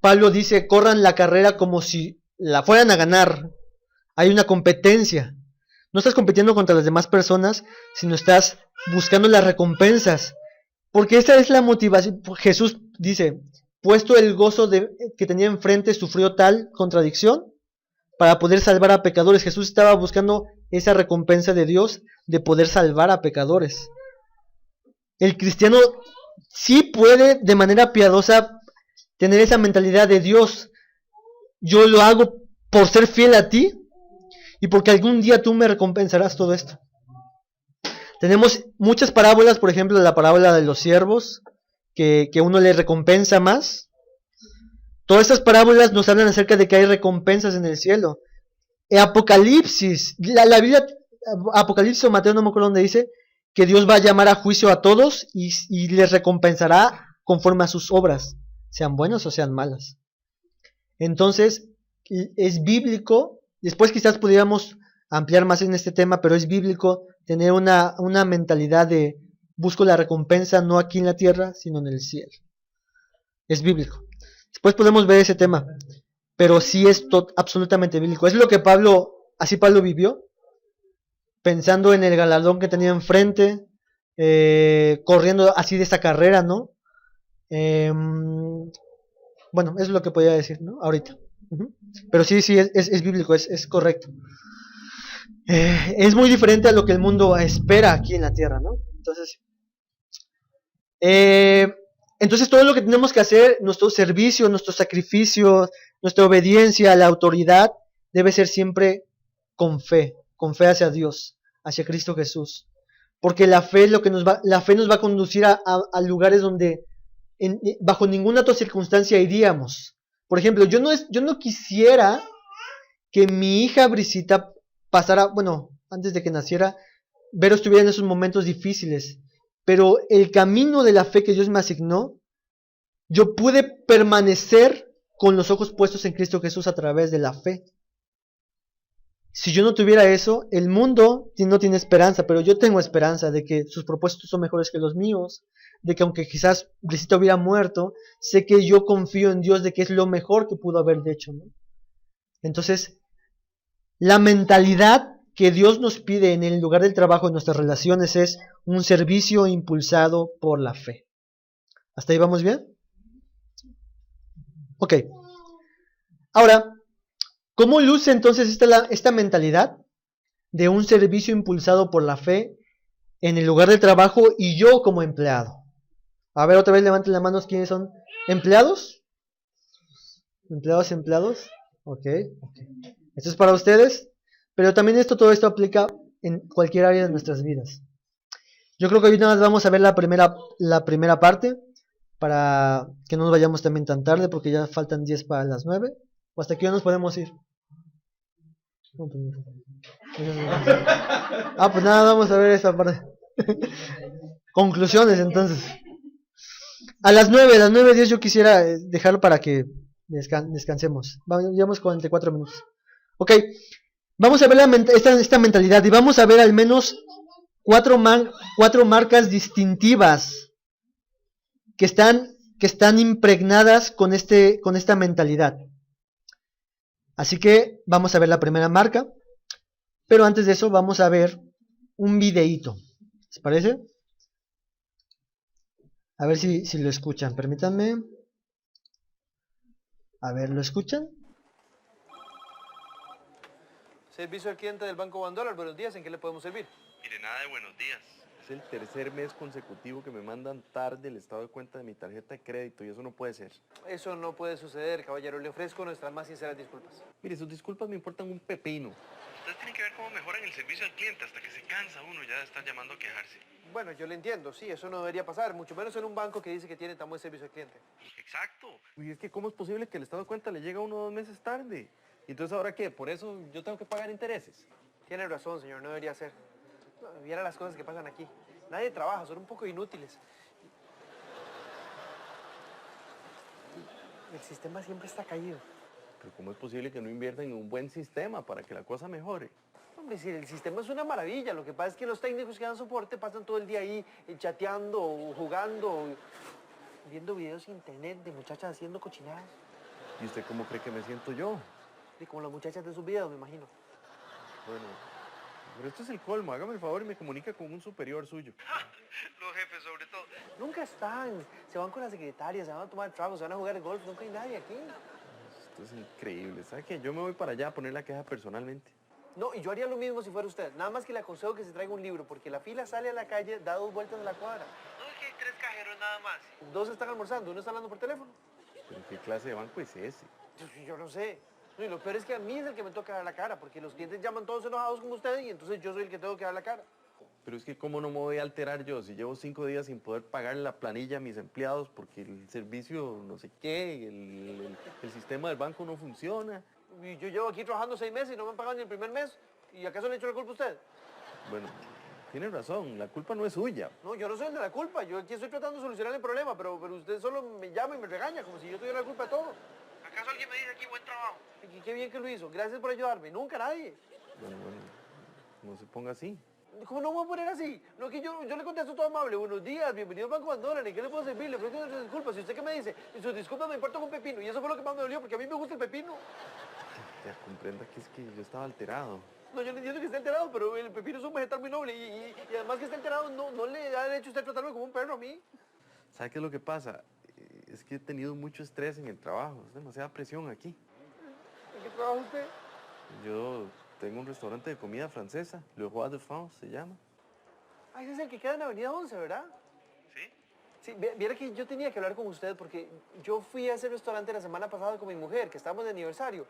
Pablo dice, corran la carrera como si la fueran a ganar. Hay una competencia. No estás compitiendo contra las demás personas, sino estás buscando las recompensas. Porque esa es la motivación. Jesús dice, puesto el gozo que tenía enfrente, sufrió tal contradicción para poder salvar a pecadores. Jesús estaba buscando esa recompensa de Dios de poder salvar a pecadores. El cristiano sí puede de manera piadosa tener esa mentalidad de Dios. Yo lo hago por ser fiel a ti y porque algún día tú me recompensarás todo esto. Tenemos muchas parábolas, por ejemplo, la parábola de los siervos, que uno le recompensa más. Todas estas parábolas nos hablan acerca de que hay recompensas en el cielo. Apocalipsis, la Biblia, Apocalipsis o Mateo, no me acuerdo dónde dice, que Dios va a llamar a juicio a todos y les recompensará conforme a sus obras, sean buenas o sean malas. Entonces, es bíblico, después quizás pudiéramos ampliar más en este tema, pero es bíblico tener una mentalidad de busco la recompensa no aquí en la tierra, sino en el cielo. Es bíblico. Después podemos ver ese tema, pero sí es absolutamente bíblico. Es lo que así Pablo vivió, pensando en el galardón que tenía enfrente, corriendo así de esta carrera, ¿no? Bueno, eso es lo que podía decir, ¿no? Ahorita. Pero sí, es bíblico, es correcto. Es muy diferente a lo que el mundo espera aquí en la tierra, ¿no? Entonces todo lo que tenemos que hacer, nuestro servicio, nuestros sacrificios, nuestra obediencia a la autoridad, debe ser siempre con fe hacia Dios, hacia Cristo Jesús. Porque la fe es lo que nos va a conducir a lugares donde bajo ninguna otra circunstancia iríamos. Por ejemplo, yo no quisiera que mi hija Brisita pasara, bueno, antes de que naciera, Vero estuviera en esos momentos difíciles, pero el camino de la fe que Dios me asignó, yo pude permanecer con los ojos puestos en Cristo Jesús a través de la fe. Si yo no tuviera eso, el mundo no tiene esperanza, pero yo tengo esperanza de que sus propósitos son mejores que los míos, de que aunque quizás Brisita hubiera muerto, sé que yo confío en Dios de que es lo mejor que pudo haber hecho, ¿no? Entonces, la mentalidad que Dios nos pide en el lugar del trabajo, en nuestras relaciones, es un servicio impulsado por la fe. ¿Hasta ahí vamos bien? Ok. Ahora, ¿cómo luce entonces esta mentalidad de un servicio impulsado por la fe en el lugar del trabajo y yo como empleado? A ver, otra vez levanten las manos, ¿quiénes son? ¿Empleados? ¿Empleados? Ok. Esto es para ustedes, pero también todo esto aplica en cualquier área de nuestras vidas. Yo creo que hoy nada más vamos a ver la primera parte, para que no nos vayamos también tan tarde, porque ya faltan 10 para las 9. ¿O hasta aquí ya nos podemos ir? Ah, pues nada, vamos a ver esa parte. Conclusiones, entonces. A las 9:10 yo quisiera dejarlo para que descansemos. Llevamos 44 minutos. Ok, vamos a ver esta mentalidad y vamos a ver al menos cuatro marcas distintivas que están impregnadas con esta mentalidad. Así que vamos a ver la primera marca, pero antes de eso vamos a ver un videíto. ¿Les parece? A ver si lo escuchan, permítanme. A ver, ¿lo escuchan? Servicio al cliente del Banco Bandola, buenos días, ¿en qué le podemos servir? Mire, nada de buenos días. Es el tercer mes consecutivo que me mandan tarde el estado de cuenta de mi tarjeta de crédito y eso no puede ser. Eso no puede suceder, caballero. Le ofrezco nuestras más sinceras disculpas. Mire, sus disculpas me importan un pepino. Ustedes tienen que ver cómo mejoran el servicio al cliente hasta que se cansa uno ya de estar llamando a quejarse. Bueno, yo le entiendo, sí, eso no debería pasar, mucho menos en un banco que dice que tiene tan buen servicio al cliente. Exacto. Y es que ¿cómo es posible que el estado de cuenta le llegue a uno 2 meses tarde? ¿Y entonces ahora qué? ¿Por eso yo tengo que pagar intereses? Tiene razón, señor, no debería ser. No, viera las cosas que pasan aquí. Nadie trabaja, son un poco inútiles. El sistema siempre está caído. Pero ¿cómo es posible que no inviertan en un buen sistema para que la cosa mejore? Hombre, si el sistema es una maravilla, lo que pasa es que los técnicos que dan soporte pasan todo el día ahí chateando, o jugando, o viendo videos en internet de muchachas haciendo cochinadas. ¿Y usted cómo cree que me siento yo? Y como las muchachas de sus videos, me imagino. Bueno, pero esto es el colmo. Hágame el favor y me comunica con un superior suyo. Los jefes, sobre todo. Nunca están. Se van con las secretarias, se van a tomar tragos, se van a jugar golf. Nunca hay nadie aquí. Esto es increíble. ¿Sabe qué? Yo me voy para allá a poner la queja personalmente. No, y yo haría lo mismo si fuera usted. Nada más que le aconsejo que se traiga un libro, porque la fila sale a la calle, da 2 vueltas a la cuadra. No, es que hay 3 cajeros nada más. 2 están almorzando, uno está hablando por teléfono. ¿Pero qué clase de banco es ese? Yo no sé. No, y lo peor es que a mí es el que me toca dar la cara, porque los clientes llaman todos enojados como usted y entonces yo soy el que tengo que dar la cara. Pero es que ¿cómo no me voy a alterar yo si llevo 5 días sin poder pagar la planilla a mis empleados porque el servicio no sé qué, el sistema del banco no funciona? Y yo llevo aquí trabajando 6 meses y no me han pagado ni el primer mes. ¿Y acaso le echo la culpa a usted? Bueno, tiene razón, la culpa no es suya. No, yo no soy el de la culpa. Yo aquí estoy tratando de solucionar el problema, pero usted solo me llama y me regaña como si yo tuviera la culpa de todo. ¿Acaso alguien me dice aquí buen trabajo? Y qué bien que lo hizo. Gracias por ayudarme. Nunca nadie. Bueno, no se ponga así. ¿Cómo no me voy a poner así? No, que yo le contesto todo amable. Buenos días, bienvenido al Banco Bandola. ¿En qué le puedo servir? Le ofrezco sus disculpas. ¿Y usted qué me dice? Y sus disculpas me importan un pepino. Y eso fue lo que más me dolió, porque a mí me gusta el pepino. Ya comprenda que es que yo estaba alterado. No, yo le entiendo que esté alterado, pero el pepino es un vegetal muy noble. Y además que esté alterado, no le da derecho a usted tratarme como un perro a mí. ¿Sabe qué es lo que pasa? Es que he tenido mucho estrés en el trabajo. Es demasiada presión aquí. ¿En qué trabaja usted? Yo tengo un restaurante de comida francesa. Le Roi de France se llama. Ah, ese es el que queda en Avenida 11, ¿verdad? ¿Sí? Sí, viera que yo tenía que hablar con usted porque yo fui a ese restaurante la semana pasada con mi mujer, que estábamos de aniversario.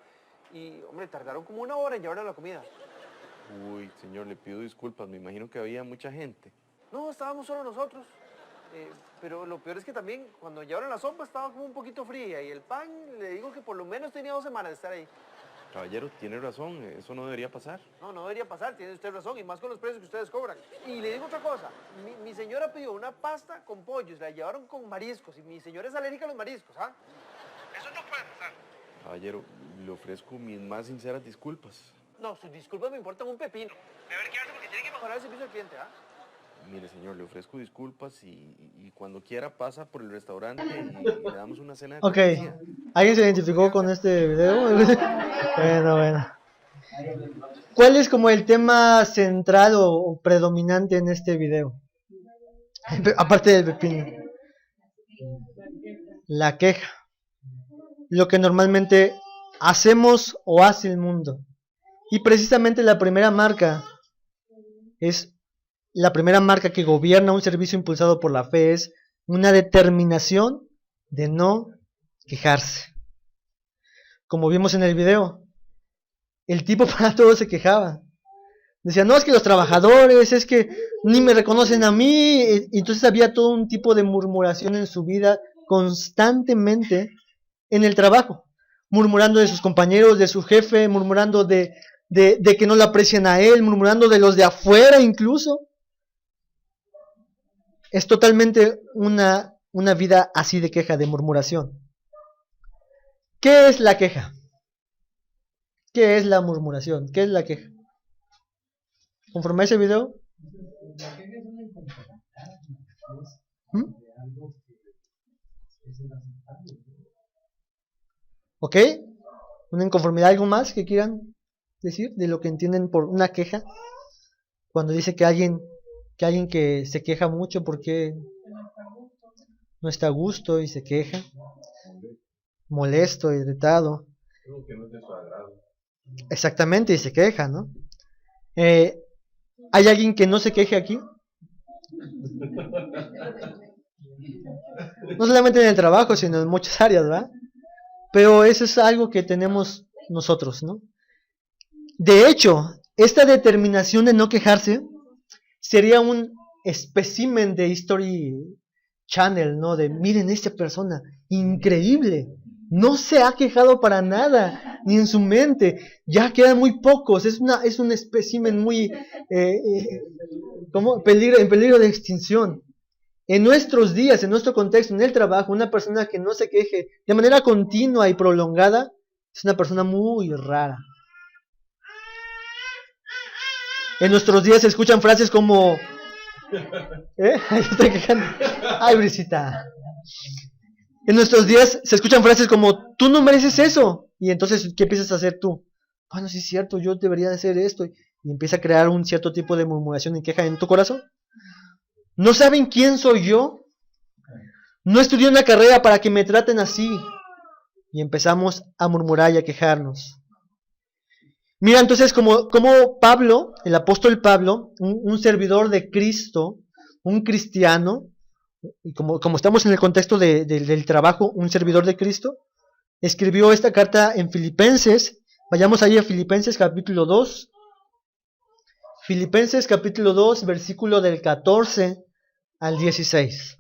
Y, hombre, tardaron como 1 hora en llevarnos la comida. Uy, señor, le pido disculpas. Me imagino que había mucha gente. No, estábamos solo nosotros. Pero lo peor es que también cuando llevaron la sopa estaba como un poquito fría y el pan, le digo que por lo menos tenía 2 semanas de estar ahí. Caballero, tiene razón. Eso no debería pasar. No debería pasar, tiene usted razón, y más con los precios que ustedes cobran. Y le digo otra cosa, mi señora pidió una pasta con pollo, la llevaron con mariscos, y mi señora es alérgica a los mariscos, ¿ah? Eso no puede pasar. Caballero, le ofrezco mis más sinceras disculpas. No, sus disculpas me importan un pepino. A ver qué hace porque tiene que mejorar el servicio al cliente, ¿ah? Mire, señor, le ofrezco disculpas y cuando quiera pasa por el restaurante y le damos una cena de cortesía. ¿Alguien se identificó con este video? Bueno. ¿Cuál es como el tema central o predominante en este video? Aparte del pepino. La queja. Lo que normalmente hacemos o hace el mundo. Y precisamente la primera marca es la primera marca que gobierna un servicio impulsado por la fe, es una determinación de no quejarse. Como vimos en el video, el tipo para todo se quejaba. Decían, no, es que los trabajadores, es que ni me reconocen a mí. Y entonces había todo un tipo de murmuración en su vida constantemente en el trabajo. Murmurando de sus compañeros, de su jefe, murmurando de que no lo aprecian a él, murmurando de los de afuera incluso. Es totalmente una vida así de queja, de murmuración. ¿Qué es la queja? ¿Qué es la murmuración? ¿Qué es la queja? Conforme a ese video. La queja es una inconformidad, ¿Mm? de algo que es inaceptable. ¿Ok? ¿Una inconformidad? ¿Algo más que quieran decir de lo que entienden por una queja? Cuando dice que alguien que se queja mucho porque no está a gusto y se queja, molesto, irritado. Creo que no es de su agrado. Exactamente, y se queja, ¿no? ¿Hay alguien que no se queje aquí? No solamente en el trabajo, sino en muchas áreas, ¿verdad? Pero eso es algo que tenemos nosotros, ¿no? De hecho, esta determinación de no quejarse sería un espécimen de History Channel, ¿no? De, miren, esta persona, increíble, no se ha quejado para nada, ni en su mente, ya quedan muy pocos, es un espécimen muy, en peligro de extinción. En nuestros días, en nuestro contexto, en el trabajo, una persona que no se queje de manera continua y prolongada es una persona muy rara. En nuestros días se escuchan frases como... Ahí está quejando. Ay, Brisita. En nuestros días se escuchan frases como, tú no mereces eso. Y entonces, ¿qué empiezas a hacer tú? Bueno, sí es cierto, yo debería de hacer esto. Y empieza a crear un cierto tipo de murmuración y queja en tu corazón. ¿No saben quién soy yo? No estudié una carrera para que me traten así. Y empezamos a murmurar y a quejarnos. Mira, entonces, como Pablo, el apóstol Pablo, un servidor de Cristo, un cristiano, y como estamos en el contexto del trabajo, un servidor de Cristo, escribió esta carta en Filipenses. Vayamos ahí a Filipenses capítulo 2. Filipenses capítulo 2, versículo del 14 al 16.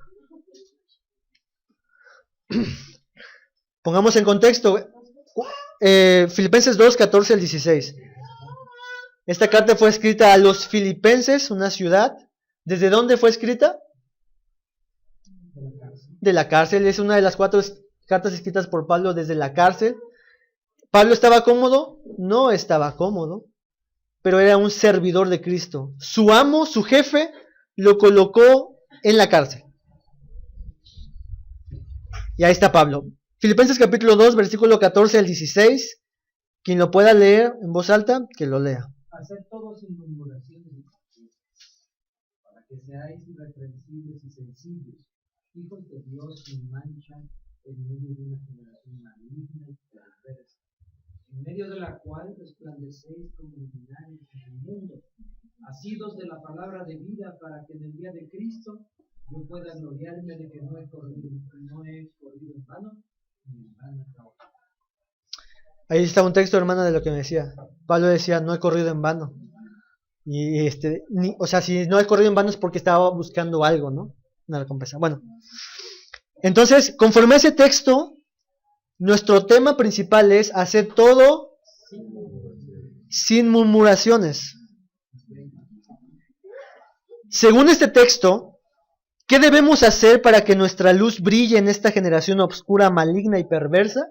Pongamos en contexto. Filipenses 2, 14 al 16. Esta carta fue escrita a los filipenses, una ciudad. ¿Desde dónde fue escrita? De la cárcel. Es una de las 4 cartas escritas por Pablo desde la cárcel. ¿Pablo estaba cómodo? No estaba cómodo, pero era un servidor de Cristo. Su amo, su jefe, lo colocó en la cárcel. Y ahí está Pablo. Filipenses capítulo 2, versículo 14 al 16. Quien lo pueda leer en voz alta, que lo lea. Haced todo sin murmuraciones y contiendas, para que seáis irreprensibles y sencillos, hijos de Dios sin mancha, en medio de una generación maligna y perversa, en medio de la cual resplandecéis como luminares en el mundo, asidos de la palabra de vida, para que en el día de Cristo yo pueda gloriarme de que no he corrido en vano, ni en vano trabajo. Ahí está un texto, hermana, de lo que me decía. Pablo decía, no he corrido en vano. Y si no he corrido en vano es porque estaba buscando algo, ¿no? Una recompensa. Bueno, entonces, conforme a ese texto, nuestro tema principal es hacer todo sin murmuraciones. Según este texto, ¿qué debemos hacer para que nuestra luz brille en esta generación oscura, maligna y perversa?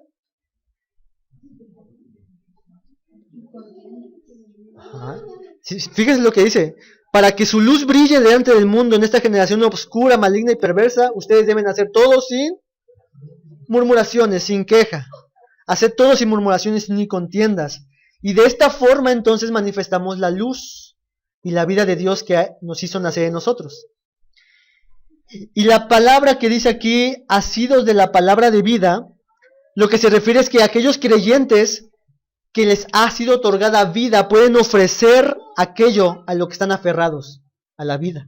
Fíjense lo que dice. Para que su luz brille delante del mundo en esta generación oscura, maligna y perversa, ustedes deben hacer todo sin murmuraciones, sin queja. Hacer todo sin murmuraciones ni contiendas. Y de esta forma entonces manifestamos la luz y la vida de Dios que nos hizo nacer en nosotros. Y la palabra que dice aquí, asidos de la palabra de vida, lo que se refiere es que aquellos creyentes que les ha sido otorgada vida pueden ofrecer aquello a lo que están aferrados, a la vida,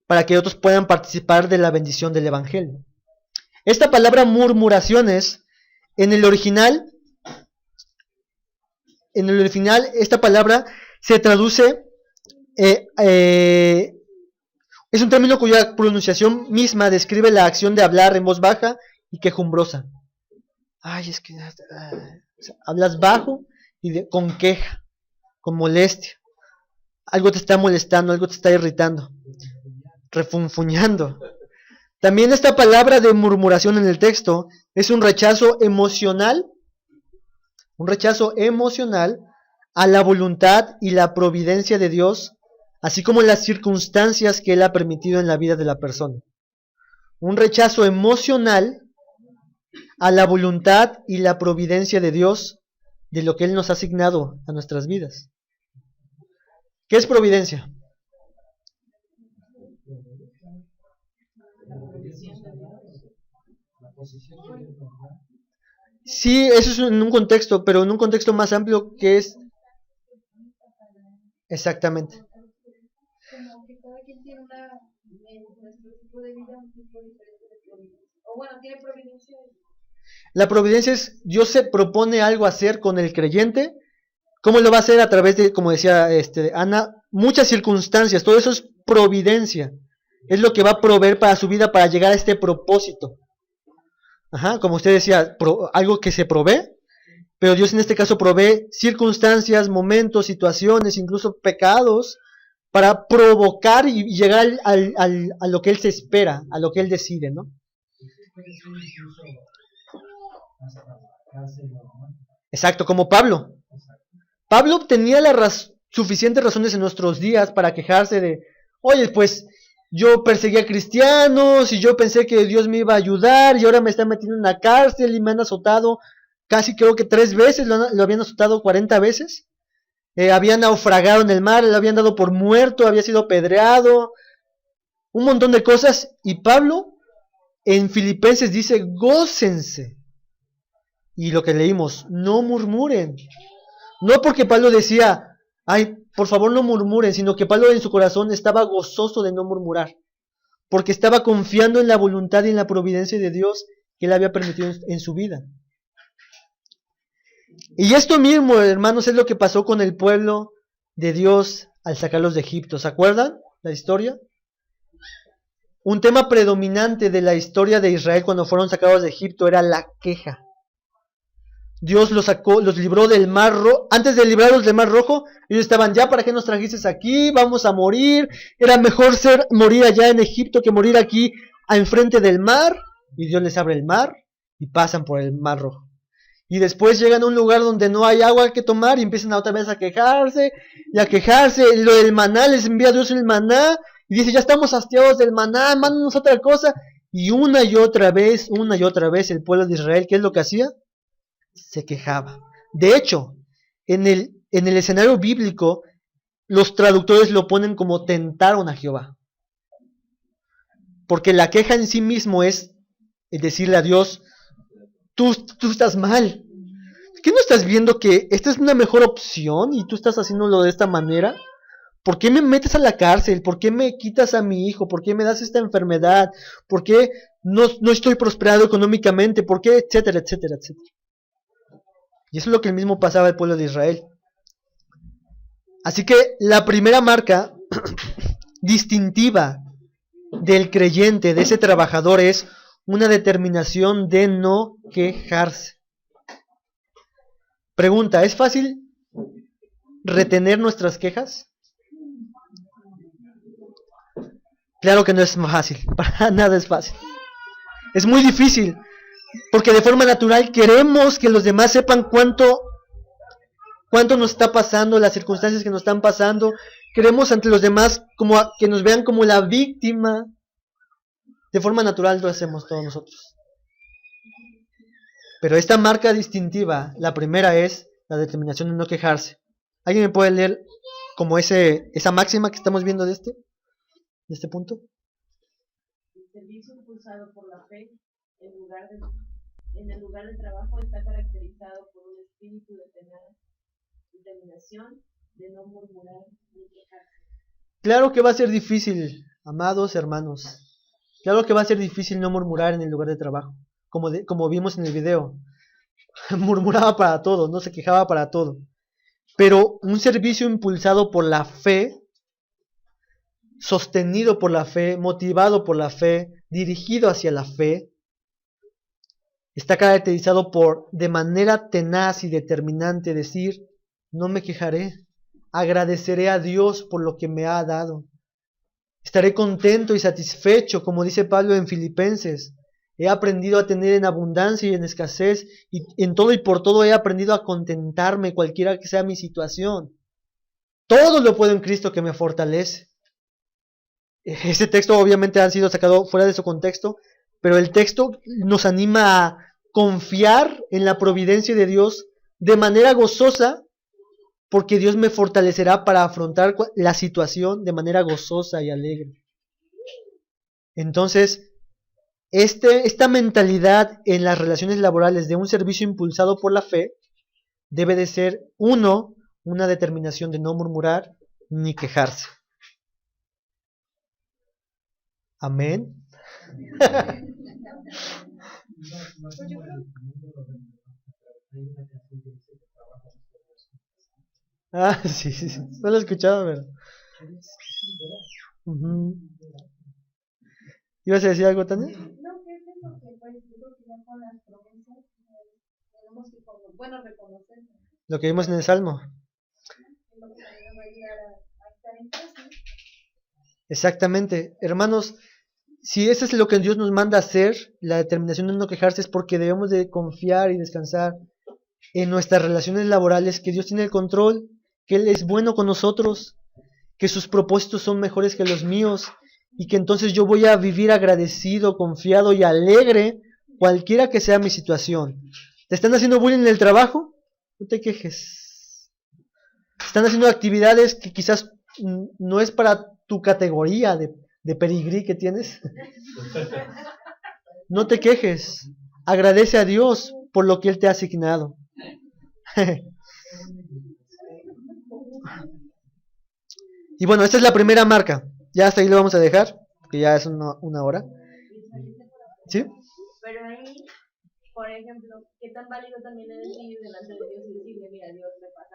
para que otros puedan participar de la bendición del Evangelio. Esta palabra murmuraciones, en el original, esta palabra se traduce, es un término cuya pronunciación misma describe la acción de hablar en voz baja y quejumbrosa. Ay, es que o sea, hablas bajo y con queja, con molestia. Algo te está molestando, algo te está irritando, refunfuñando. También esta palabra de murmuración en el texto es un rechazo emocional a la voluntad y la providencia de Dios, así como las circunstancias que Él ha permitido en la vida de la persona. Un rechazo emocional a la voluntad y la providencia de Dios, de lo que Él nos ha asignado a nuestras vidas. ¿Qué es providencia? Sí, eso es en un contexto, pero en un contexto más amplio que es... Exactamente. Como que cada quien tiene en nuestro tipo de vida un tipo diferente de providencia. O bueno, tiene providencia. La providencia es, Dios se propone algo hacer con el creyente. ¿Cómo lo va a hacer? A través de, como decía Ana, muchas circunstancias. Todo eso es providencia. Es lo que va a proveer para su vida para llegar a este propósito. Ajá, como usted decía, algo que se provee, pero Dios en este caso provee circunstancias, momentos, situaciones, incluso pecados, para provocar y llegar a lo que Él se espera, a lo que Él decide, ¿no? Exacto, como Pablo. Pablo tenía suficientes razones en nuestros días para quejarse de, oye, pues yo perseguía cristianos y yo pensé que Dios me iba a ayudar y ahora me están metiendo en la cárcel y me han azotado casi creo que 3 veces, lo habían azotado 40 veces. Habían naufragado en el mar, le habían dado por muerto, había sido apedreado, un montón de cosas. Y Pablo en Filipenses dice, gócense. Y lo que leímos, no murmuren. No porque Pablo decía, ay, por favor no murmuren, sino que Pablo en su corazón estaba gozoso de no murmurar, porque estaba confiando en la voluntad y en la providencia de Dios que Él había permitido en su vida. Y esto mismo, hermanos, es lo que pasó con el pueblo de Dios al sacarlos de Egipto. ¿Se acuerdan la historia? Un tema predominante de la historia de Israel cuando fueron sacados de Egipto era la queja. Dios los sacó, los libró del mar rojo. Antes de librarlos del mar rojo, ellos estaban, ya, ¿para qué nos trajiste aquí? Vamos a morir. Era mejor morir allá en Egipto que morir aquí enfrente del mar. Y Dios les abre el mar y pasan por el mar rojo. Y después llegan a un lugar donde no hay agua que tomar y empiezan otra vez a quejarse y a quejarse. Lo del maná, les envía Dios el maná y dice, ya estamos hastiados del maná, mándanos otra cosa. Y una y otra vez el pueblo de Israel, ¿qué es lo que hacía? Se quejaba. De hecho, en el escenario bíblico, los traductores lo ponen como tentaron a Jehová. Porque la queja en sí mismo es decirle a Dios, tú estás mal. ¿Qué no estás viendo que esta es una mejor opción y tú estás haciéndolo de esta manera? ¿Por qué me metes a la cárcel? ¿Por qué me quitas a mi hijo? ¿Por qué me das esta enfermedad? ¿Por qué no estoy prosperado económicamente? ¿Por qué? Etcétera, etcétera, etcétera. Y eso es lo que el mismo pasaba al pueblo de Israel. Así que la primera marca distintiva del creyente, de ese trabajador, es una determinación de no quejarse. Pregunta, ¿es fácil retener nuestras quejas? Claro que no es fácil, para nada es fácil. Es muy difícil, porque de forma natural queremos que los demás sepan cuánto nos está pasando, las circunstancias que nos están pasando. Queremos ante los demás que nos vean como la víctima. De forma natural lo hacemos todos nosotros. Pero esta marca distintiva, la primera es la determinación de no quejarse. ¿Alguien me puede leer como esa máxima que estamos viendo de este punto? El servicio impulsado por la fe en el lugar de trabajo está caracterizado por un espíritu de determinación, de no murmurar ni quejarse. Claro que va a ser difícil, amados hermanos. Claro que va a ser difícil no murmurar en el lugar de trabajo. Como vimos en el video. Murmuraba para todo, no se quejaba para todo. Pero un servicio impulsado por la fe, sostenido por la fe, motivado por la fe, dirigido hacia la fe, está caracterizado por, de manera tenaz y determinante, decir, no me quejaré, agradeceré a Dios por lo que me ha dado. Estaré contento y satisfecho, como dice Pablo en Filipenses. He aprendido a tener en abundancia y en escasez, y en todo y por todo he aprendido a contentarme, cualquiera que sea mi situación. Todo lo puedo en Cristo que me fortalece. Ese texto obviamente ha sido sacado fuera de su contexto, pero el texto nos anima a confiar en la providencia de Dios de manera gozosa, porque Dios me fortalecerá para afrontar la situación de manera gozosa y alegre. Entonces, esta mentalidad en las relaciones laborales de un servicio impulsado por la fe debe de ser, una determinación de no murmurar ni quejarse. Amén. No como en el mundo lo vemos, ¿no? Hay una canción que dice que trabaja Sí. No lo he escuchado, pero... ¿Ibas a decir algo, Tania? No, que es lo que pues yo creo que ya con las promesas tenemos que reconocer Lo que vimos en el Salmo. lo que también nos va a ayudar a estar en paz, ¿no? Exactamente. Hermanos, si eso es lo que Dios nos manda a hacer, la determinación de no quejarse, es porque debemos de confiar y descansar en nuestras relaciones laborales, que Dios tiene el control, que Él es bueno con nosotros, que sus propósitos son mejores que los míos, y que entonces yo voy a vivir agradecido, confiado y alegre, cualquiera que sea mi situación. ¿Te están haciendo bullying en el trabajo? No te quejes. Están haciendo actividades que quizás no es para tu categoría de pedigrí que tienes. No te quejes. Agradece a Dios por lo que Él te ha asignado. Y bueno, esta es la primera marca. Ya hasta ahí lo vamos a dejar, que ya es una hora. ¿Sí? Pero ahí, por ejemplo, ¿qué tan válido también es decir delante de Dios y decirle, mira, Dios, me pasa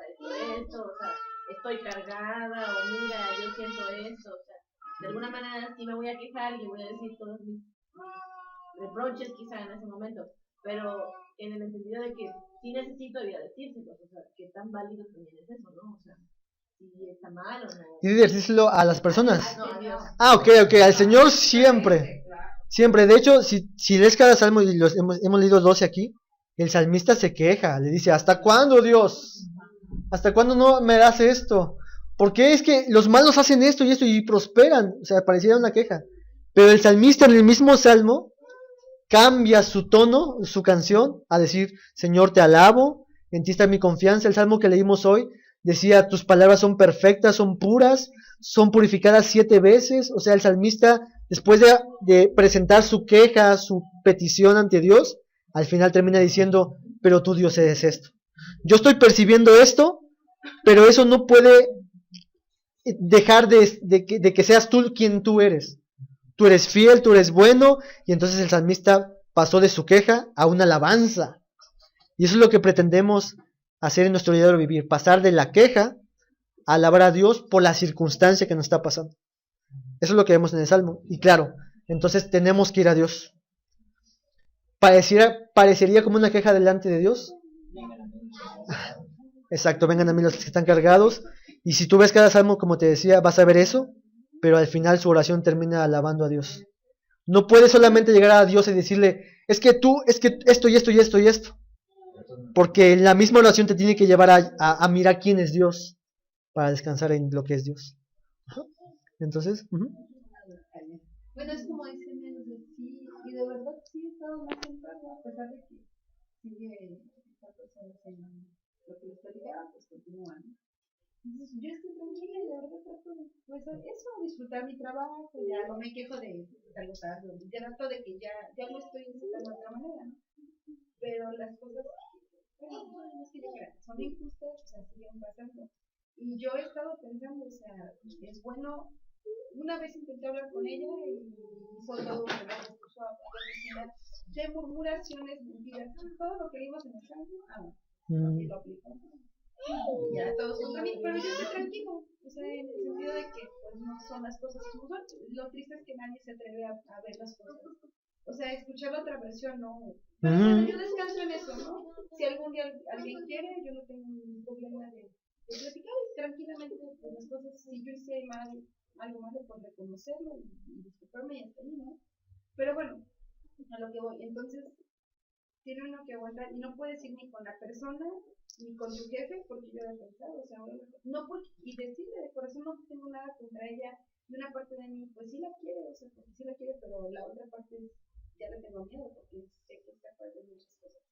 esto, o sea, estoy cargada, o mira, yo siento esto, o sea, de alguna manera sí me voy a quejar y le voy a decir todos mis reproches quizá en ese momento, pero en el entendido de que sí necesito decírselos, o sea, ¿qué tan válido también es eso, no? O sea, si está mal o no. Y decírselo a las personas. No, a Dios. Ok, al Señor siempre. Siempre. De hecho, si lees cada salmo, y hemos leído 12 aquí, el salmista se queja, le dice, ¿hasta cuándo, Dios? ¿Hasta cuándo no me das esto? Porque es que los malos hacen esto y prosperan. O sea, pareciera una queja. Pero el salmista en el mismo salmo cambia su tono, su canción, a decir, Señor, te alabo, en ti está mi confianza. El salmo que leímos hoy decía, tus palabras son perfectas, son puras, son purificadas 7 veces. O sea, el salmista, después de presentar su queja, su petición ante Dios, al final termina diciendo, pero tú, Dios, eres esto. Yo estoy percibiendo esto, pero eso no puede dejar de que seas tú quien tú eres. Tú eres fiel, tú eres bueno, y entonces el salmista pasó de su queja a una alabanza. Y eso es lo que pretendemos hacer en nuestro diario vivir, pasar de la queja a alabar a Dios por la circunstancia que nos está pasando. Eso es lo que vemos en el Salmo. Y claro, entonces tenemos que ir a Dios. ¿Parecería como una queja delante de Dios? Exacto, vengan a mí los que están cargados. Y si tú ves cada salmo, como te decía, vas a ver eso, pero al final su oración termina alabando a Dios. No puedes solamente llegar a Dios y decirle, es que esto y esto y esto y esto. Porque la misma oración te tiene que llevar a mirar quién es Dios, para descansar en lo que es Dios. Entonces, bueno, es como dicen ellos, sí, y de verdad sí he estado más enfermo, a pesar de que sigue esta persona en lo que les platicaba, pues continúan. Entonces, yo estoy tranquila y de verdad trato de, pues, eso, disfrutar mi trabajo, ya no me quejo de algo tarde, trato de que ya lo estoy disfrutando de otra manera, ¿no? Pero las cosas, bueno, no es que son injustas, o sea, siguen pasando. Y yo he estado pensando, o sea, es bueno. Una vez intenté hablar con ella y hizo todo un discurso de murmuraciones, mentiras, todo lo que vimos en el campo, así lo aplicó. ya todos contra mí, pero yo estoy tranquila, o sea, en el sentido de que pues no son las cosas como son. Lo triste es que nadie se atreve a ver las cosas, o sea, escuchar la otra versión, no. Pero bueno, yo descanso en eso, ¿no? Si algún día alguien quiere, yo no tengo ningún problema de platicar tranquilamente pues, las cosas. Si yo hice algo malo, pues reconocerlo y disculparme y hasta ahí, ¿no? Pero bueno, a lo que voy, entonces tiene uno que aguantar y no puedes ir ni con la persona ni con tu jefe porque yo he pensado, o sea, no porque, y decirle de corazón no tengo nada contra ella, y una parte de mí pues sí la quiere, o sea, porque sí la quiere, pero la otra parte ya le tengo miedo porque sé que es capaz de muchas cosas,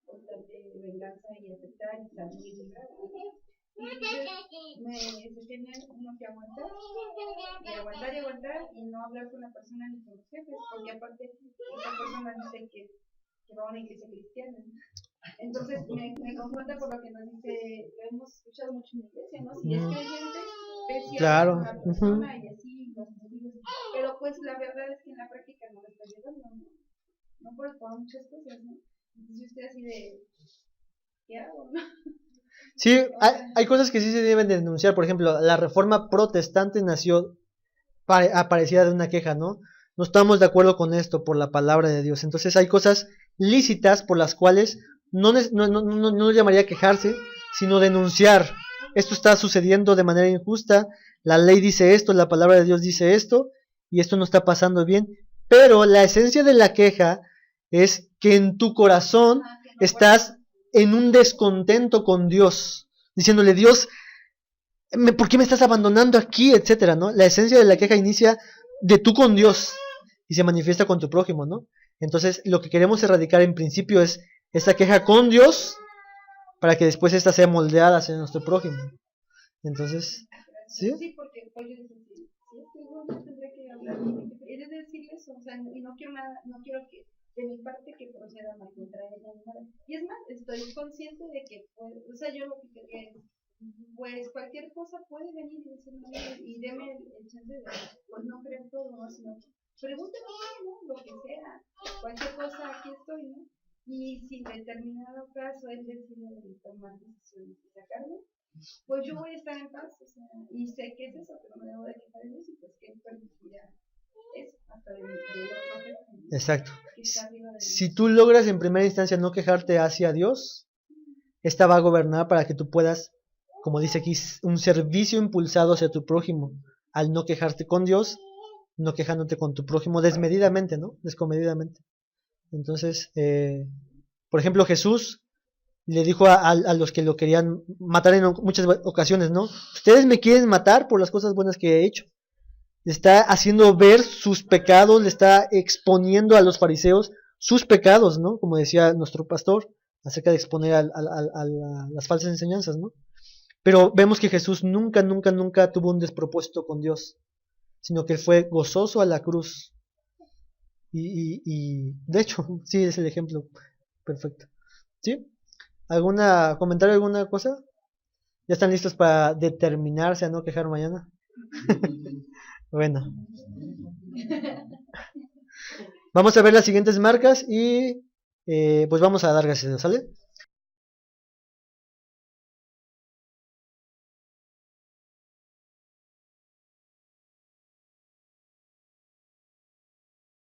de venganza y afectar y salir y llorar. Y entonces se tiene uno que aguantar y aguantar y no hablar con la persona ni con los jefes, porque aparte esa persona dice que va a una iglesia cristiana. Entonces me confronta por lo que nos dice, lo hemos escuchado mucho en la iglesia, ¿no? Si es creyente, ves si Claro. habla con la persona y así, los motivos. Pero pues la verdad es que en la práctica no lo está ayudando, no por muchas cosas, ¿no? Entonces yo estoy así de, ¿qué hago, no? Sí, hay cosas que sí se deben de denunciar. Por ejemplo, la reforma protestante nació aparecida de una queja, ¿no? No estamos de acuerdo con esto por la palabra de Dios. Entonces hay cosas lícitas por las cuales no llamaría a quejarse, sino denunciar. Esto está sucediendo de manera injusta, la ley dice esto, la palabra de Dios dice esto, y esto no está pasando bien. Pero la esencia de la queja es que en tu corazón estás en un descontento con Dios, diciéndole, Dios, ¿por qué me estás abandonando aquí? Etcétera, ¿no? La esencia de la queja inicia de tú con Dios y se manifiesta con tu prójimo, ¿no? Entonces, lo que queremos erradicar en principio es esta queja con Dios para que después esta sea moldeada hacia nuestro prójimo. Entonces, ¿sí? Sí, porque pues yo dije, sí, estoy bueno, tendré que hablar, es de decirle eso, o sea, y no quiero nada, no quiero que de mi parte que proceda mal contra ella ni nada. Y es más, estoy consciente de que, pues, o sea, yo lo que quería es, pues cualquier cosa puede venir y decirme, y deme el chance de, pues no creer todo, ¿no? Sino pregúnteme, ¿no? Lo que sea, cualquier cosa, aquí estoy, ¿no? Y si en determinado caso él decide tomar decisiones y sacarme, pues yo voy a estar en paz, o sea, y sé que es eso, pero me debo de quejar de eso, y pues que él permitirá eso, hasta de otro jefe. Exacto. Si tú logras en primera instancia no quejarte hacia Dios, esta va a gobernar para que tú puedas, como dice aquí, un servicio impulsado hacia tu prójimo, al no quejarte con Dios, no quejándote con tu prójimo desmedidamente, ¿no? Descomedidamente. Entonces, por ejemplo, Jesús le dijo a los que lo querían matar en muchas ocasiones, ¿no? Ustedes me quieren matar por las cosas buenas que he hecho. Le está haciendo ver sus pecados, le está exponiendo a los fariseos sus pecados, ¿no? Como decía nuestro pastor, acerca de exponer a las falsas enseñanzas, ¿no? Pero vemos que Jesús nunca tuvo un despropósito con Dios, sino que fue gozoso a la cruz. Y de hecho, sí, es el ejemplo perfecto. ¿Sí? ¿Alguna comentario, alguna cosa? ¿Ya están listos para determinarse a no quejar mañana? Bueno. Vamos a ver las siguientes marcas y pues vamos a dar gracias a Dios, ¿sale?